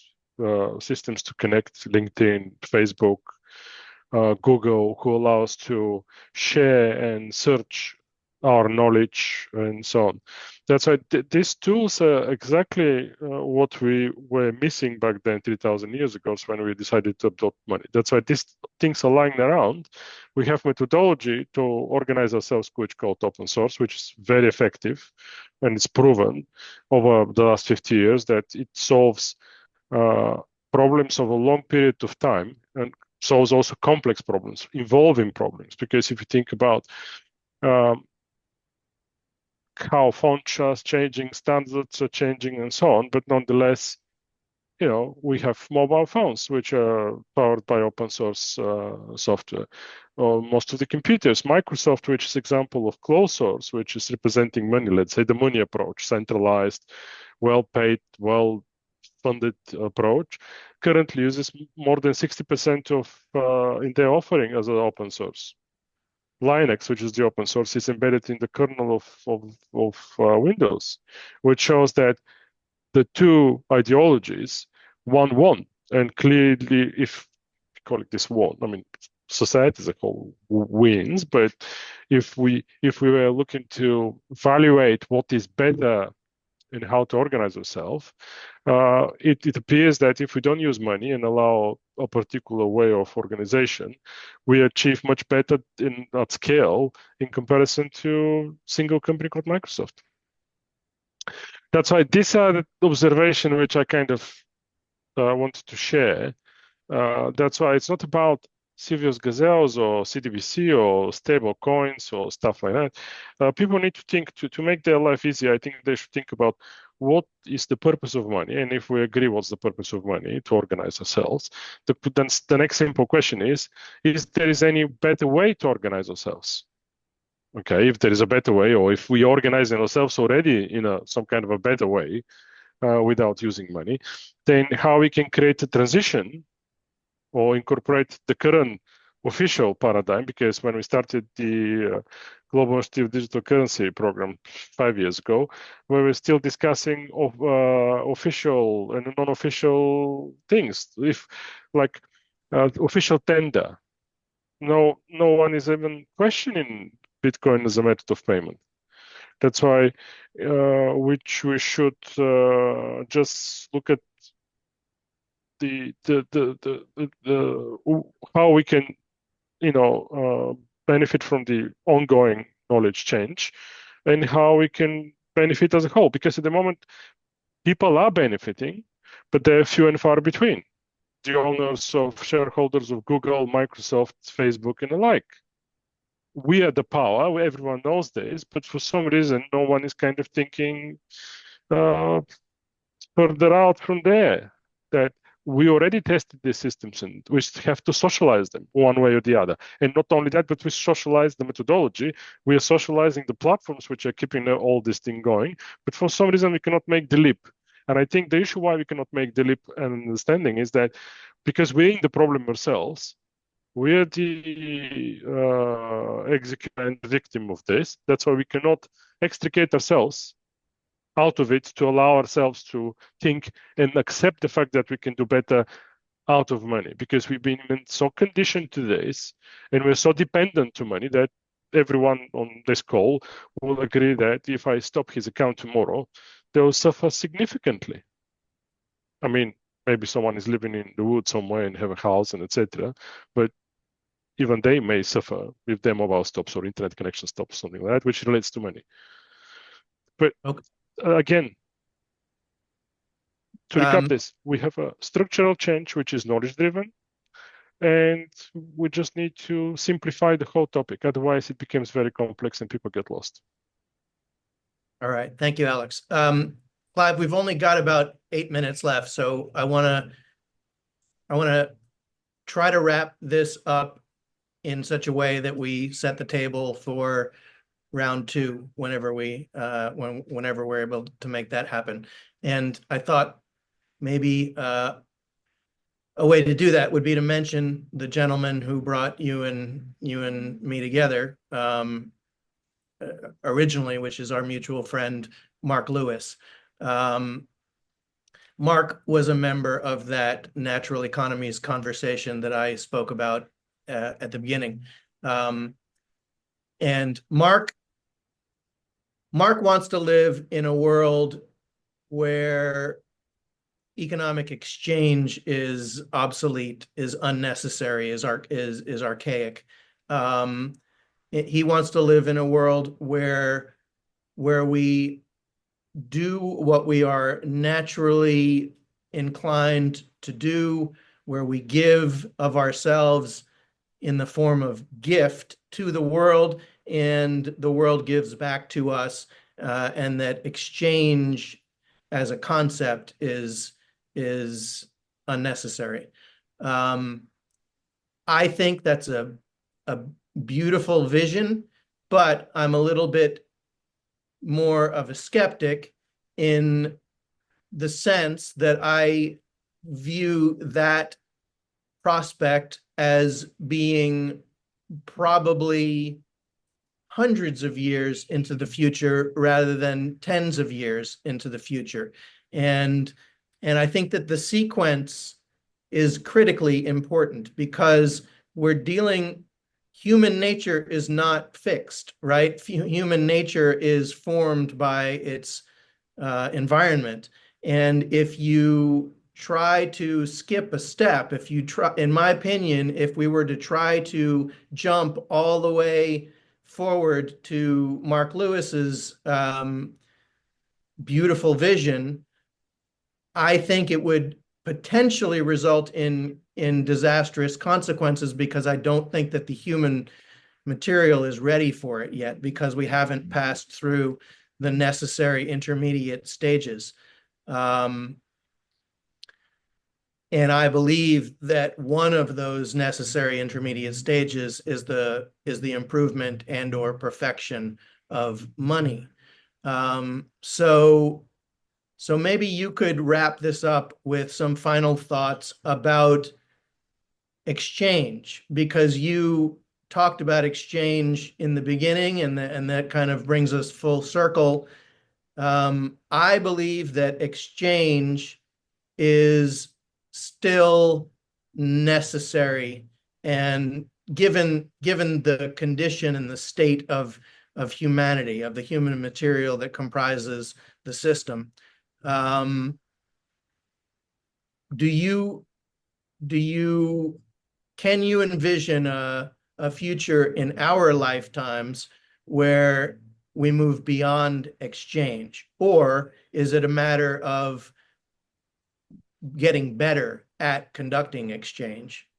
Speaker 4: systems to connect, LinkedIn, Facebook, Google, who allow us to share and search our knowledge and so on. That's why these tools are exactly what we were missing back then 3,000 years ago when we decided to adopt money. That's why these things are lying around. We have methodology to organize ourselves, which called open source, which is very effective, and it's proven over the last 50 years that it solves problems of a long period of time, and solves also complex problems, involving problems. Because if you think about how fonts are changing, standards are changing, and so on, but nonetheless, we have mobile phones which are powered by open source software. Most of the computers, Microsoft, which is example of closed source, which is representing money, let's say the money approach, centralized, well-paid, well-funded approach, currently uses more than 60% of in their offering as an open source. Linux, which is the open source, is embedded in the kernel of Windows, which shows that the two ideologies won. And clearly, if you call it this won, I mean, society as a whole wins. But if we were looking to evaluate what is better and how to organize ourselves, it appears that if we don't use money and allow a particular way of organization, we achieve much better at scale in comparison to single company called Microsoft. That's why these are the observations which I kind of wanted to share. That's why it's not about serious gazelles or CDBC or stable coins or stuff like that. People need to think to make their life easier. I think they should think about what is the purpose of money, and if we agree what's the purpose of money, to organize ourselves. Then the next simple question is there is any better way to organize ourselves? Okay, if there is a better way, or if we organize ourselves already in some kind of a better way without using money, then how we can create a transition or incorporate the current official paradigm. Because when we started the Global Initiative Digital Currency program 5 years ago, we were still discussing official and non-official things. If like official tender, no one is even questioning Bitcoin as a method of payment. That's why which we should just look at the how we can benefit from the ongoing knowledge change, and how we can benefit as a whole. Because at the moment, people are benefiting, but they're few and far between. The owners of shareholders of Google, Microsoft, Facebook, and the like. We are the power. Everyone knows this, but for some reason, no one is kind of thinking further out from there. That we already tested these systems, and we have to socialize them one way or the other. And not only that, but we socialize the methodology. We are socializing the platforms which are keeping all this thing going. But for some reason, we cannot make the leap. And I think the issue why we cannot make the leap and understanding is that because we're in the problem ourselves, We're the executor and victim of this. That's why we cannot extricate ourselves out of it to allow ourselves to think and accept the fact that we can do better out of money, because we've been so conditioned to this and we're so dependent to money that everyone on this call will agree that if I stop his account tomorrow, they will suffer significantly. I mean, maybe someone is living in the woods somewhere and have a house and etc. But even they may suffer if their mobile stops or internet connection stops, something like that, which relates to money. But
Speaker 1: Okay.
Speaker 4: Again, to recap
Speaker 1: Um,
Speaker 4: this, we have a structural change, which is knowledge driven, and we just need to simplify the whole topic. Otherwise, it becomes very complex and people get lost.
Speaker 1: all right. Thank you, Alex. Clive, we've only got about 8 minutes left, so I want to try to wrap this up in such a way that we set the table for round two whenever whenever we're able to make that happen. And I thought maybe a way to do that would be to mention the gentleman who brought you and me together originally, which is our mutual friend Mark Lewis. Mark was a member of that natural economies conversation that I spoke about at the beginning. And Mark wants to live in a world where economic exchange is obsolete, is unnecessary, is archaic. He wants to live in a world where we do what we are naturally inclined to do, where we give of ourselves in the form of gift to the world, and the world gives back to us, and that exchange as a concept is unnecessary. I think that's a beautiful vision, but I'm a little bit more of a skeptic in the sense that I view that prospect as being probably hundreds of years into the future rather than tens of years into the future. And I think that the sequence is critically important because human nature is not fixed, right? Human nature is formed by its environment. And if you try to skip a step, in my opinion, if we were to try to jump all the way forward to Mark Lewis's beautiful vision, I think it would potentially result in disastrous consequences, because I don't think that the human material is ready for it yet, because we haven't passed through the necessary intermediate stages. And I believe that one of those necessary intermediate stages is the improvement and or perfection of money. So maybe you could wrap this up with some final thoughts about exchange, because you talked about exchange in the beginning, and that kind of brings us full circle. I believe that exchange is still necessary, and given the condition and the state of humanity, of the human material that comprises the system, do you can you envision a future in our lifetimes where we move beyond exchange, or is it a matter of getting better at conducting exchange?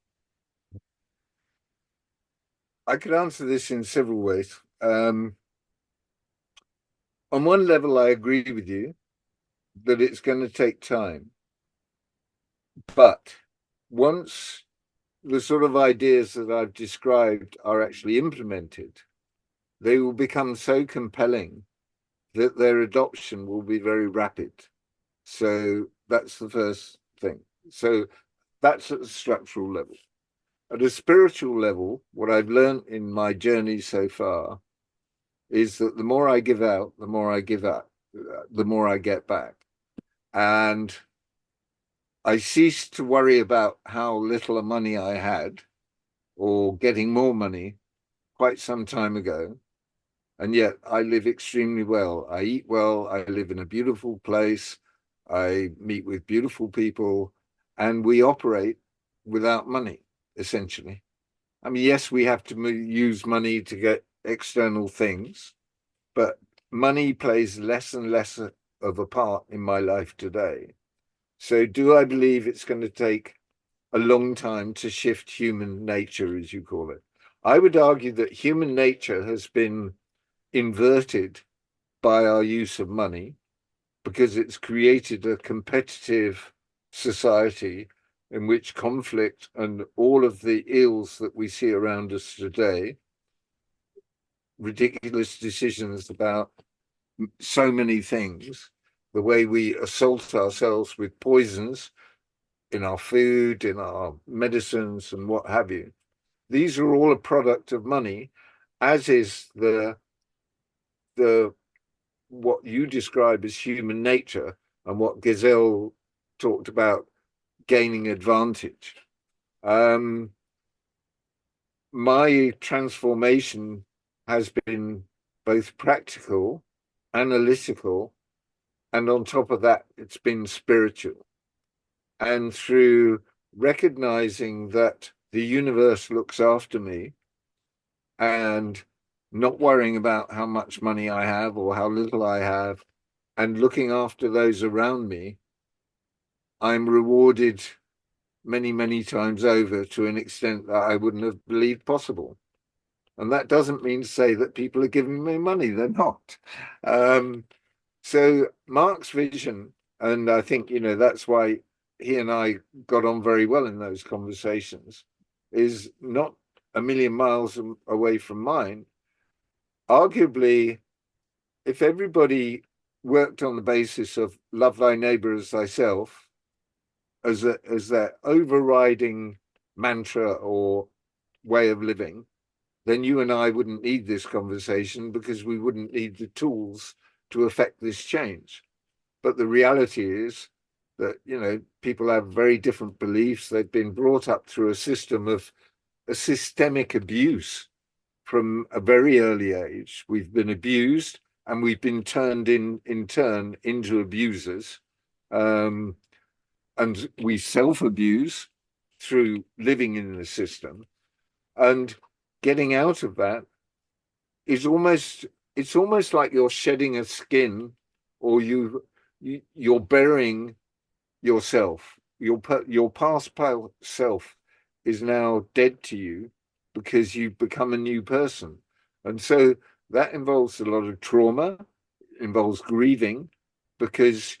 Speaker 2: I could answer this in several ways. On one level, I agree with you that it's going to take time. But once the sort of ideas that I've described are actually implemented, they will become so compelling that their adoption will be very rapid. So that's the first thing. So that's at the structural level. At a spiritual level, what I've learned in my journey so far is that the more I give out, the more I give up, the more I get back. And I ceased to worry about how little money I had or getting more money quite some time ago. And yet I live extremely well. I eat well. I live in a beautiful place. I meet with beautiful people, and we operate without money, essentially. I mean, yes, we have to use money to get external things, but money plays less and less of a part in my life today. So do I believe it's going to take a long time to shift human nature, as you call it? I would argue that human nature has been inverted by our use of money because it's created a competitive society in which conflict and all of the ills that we see around us today, ridiculous decisions about so many things, the way we assault ourselves with poisons in our food, in our medicines, and what have you. These are all a product of money, as is the what you describe as human nature and what Gazelle talked about gaining advantage. My transformation has been both practical, analytical, and on top of that, it's been spiritual. And through recognizing that the universe looks after me and not worrying about how much money I have or how little I have, and looking after those around me, I'm rewarded many, many times over to an extent that I wouldn't have believed possible. And that doesn't mean to say that people are giving me money. They're not. So Mark's vision, and I think, that's why he and I got on very well in those conversations, is not a million miles away from mine. Arguably, if everybody worked on the basis of love thy neighbor as thyself as their overriding mantra or way of living, then you and I wouldn't need this conversation because we wouldn't need the tools to affect this change. But the reality is that, people have very different beliefs. They've been brought up through a system of a systemic abuse from a very early age. We've been abused and we've been turned in turn into abusers. And we self-abuse through living in the system. And getting out of that is it's almost like you're shedding a skin, or you're burying yourself. Your past self is now dead to you because you've become a new person. And so that involves a lot of trauma, involves grieving, because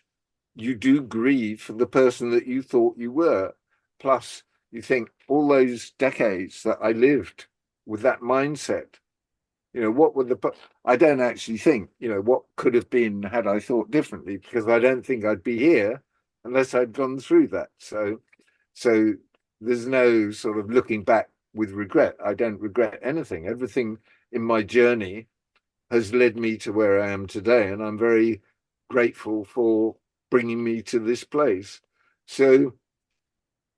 Speaker 2: you do grieve for the person that you thought you were. Plus, you think all those decades that I lived with that mindset, what would I don't actually think, what could have been had I thought differently, because I don't think I'd be here unless I'd gone through that. So there's no sort of looking back with regret. I don't regret anything. Everything in my journey has led me to where I am today, and I'm very grateful for bringing me to this place. So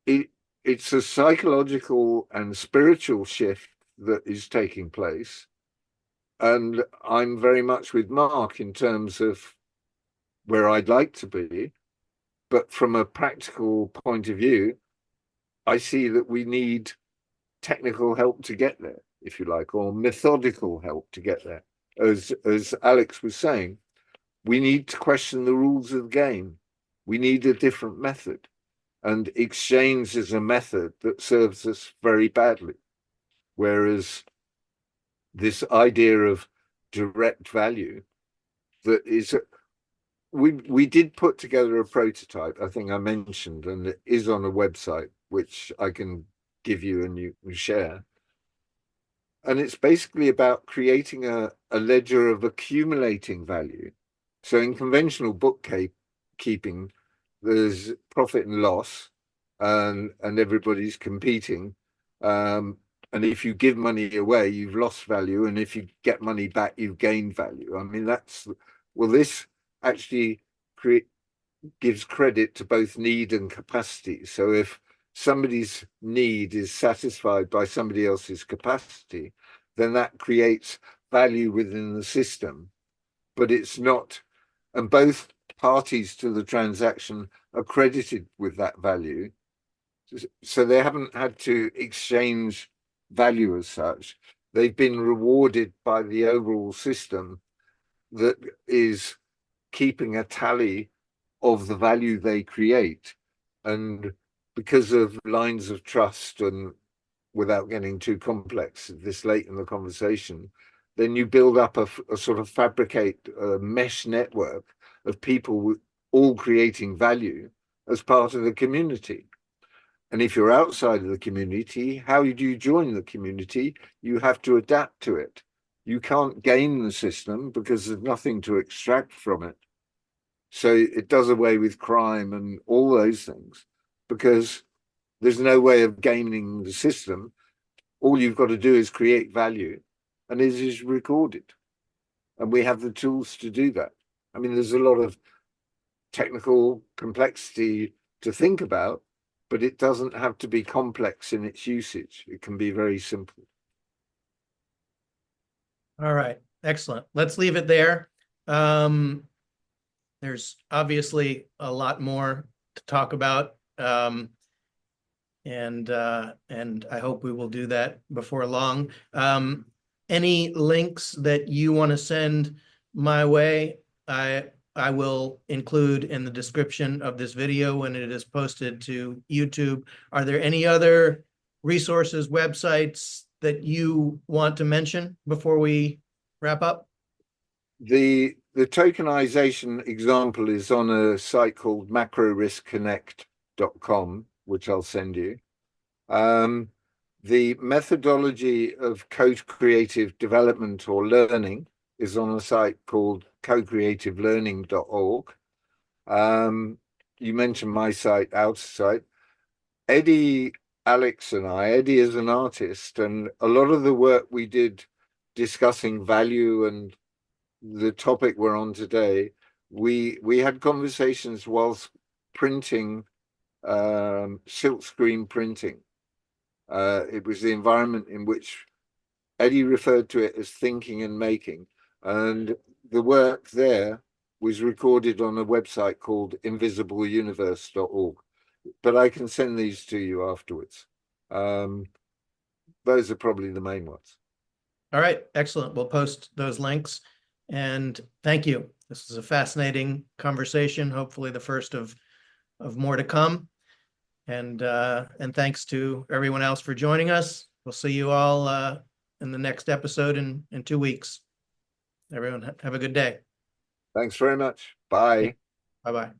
Speaker 2: it's a psychological and spiritual shift that is taking place. And I'm very much with Mark in terms of where I'd like to be. But from a practical point of view, I see that we need technical help to get there, if you like, or methodical help to get there. As Alex was saying, we need to question the rules of the game. We need a different method. And exchange is a method that serves us very badly. Whereas this idea of direct value, that is, we did put together a prototype, I think I mentioned, and it is on a website, which I can give you and you can share. And it's basically about creating a ledger of accumulating value. So in conventional bookkeeping, there's profit and loss, and everybody's competing. And if you give money away, you've lost value. And if you get money back, you've gained value. I mean, this actually gives credit to both need and capacity. So if somebody's need is satisfied by somebody else's capacity, then that creates value within the system. But it's not, and both parties to the transaction are credited with that value. So they haven't had to exchange value as such. They've been rewarded by the overall system that is keeping a tally of the value they create. And because of lines of trust, and without getting too complex this late in the conversation, then you build up a sort of fabricate a mesh network of people all creating value as part of the community. And if you're outside of the community, how do you join the community? You have to adapt to it. You can't game the system because there's nothing to extract from it. So it does away with crime and all those things because there's no way of gaming the system. All you've got to do is create value, and it is recorded. And we have the tools to do that. I mean, there's a lot of technical complexity to think about, but it doesn't have to be complex in its usage. It can be very simple.
Speaker 1: All right, excellent. Let's leave it there. There's obviously a lot more to talk about. And I hope we will do that before long. Any links that you want to send my way, I will include in the description of this video when it is posted to YouTube. Are there any other resources, websites that you want to mention before we wrap up?
Speaker 2: The tokenization example is on a site called macroriskconnect.com, which I'll send you. The methodology of co-creative development or learning is on a site called co-creativelearning.org. You mentioned my site, our site. Eddie, Alex, and Eddie is an artist, and a lot of the work we did discussing value and the topic we're on today, we had conversations whilst printing, silk screen printing. It was the environment in which Eddie referred to it as thinking and making. And the work there was recorded on a website called invisibleuniverse.org. But I can send these to you afterwards. Those are probably the main ones.
Speaker 1: All right, excellent. We'll post those links. And thank you. This is a fascinating conversation, hopefully the first of more to come. And thanks to everyone else for joining us. We'll see you all in the next episode in 2 weeks. Everyone have a good day.
Speaker 2: Thanks very much. Bye.
Speaker 1: Bye-bye.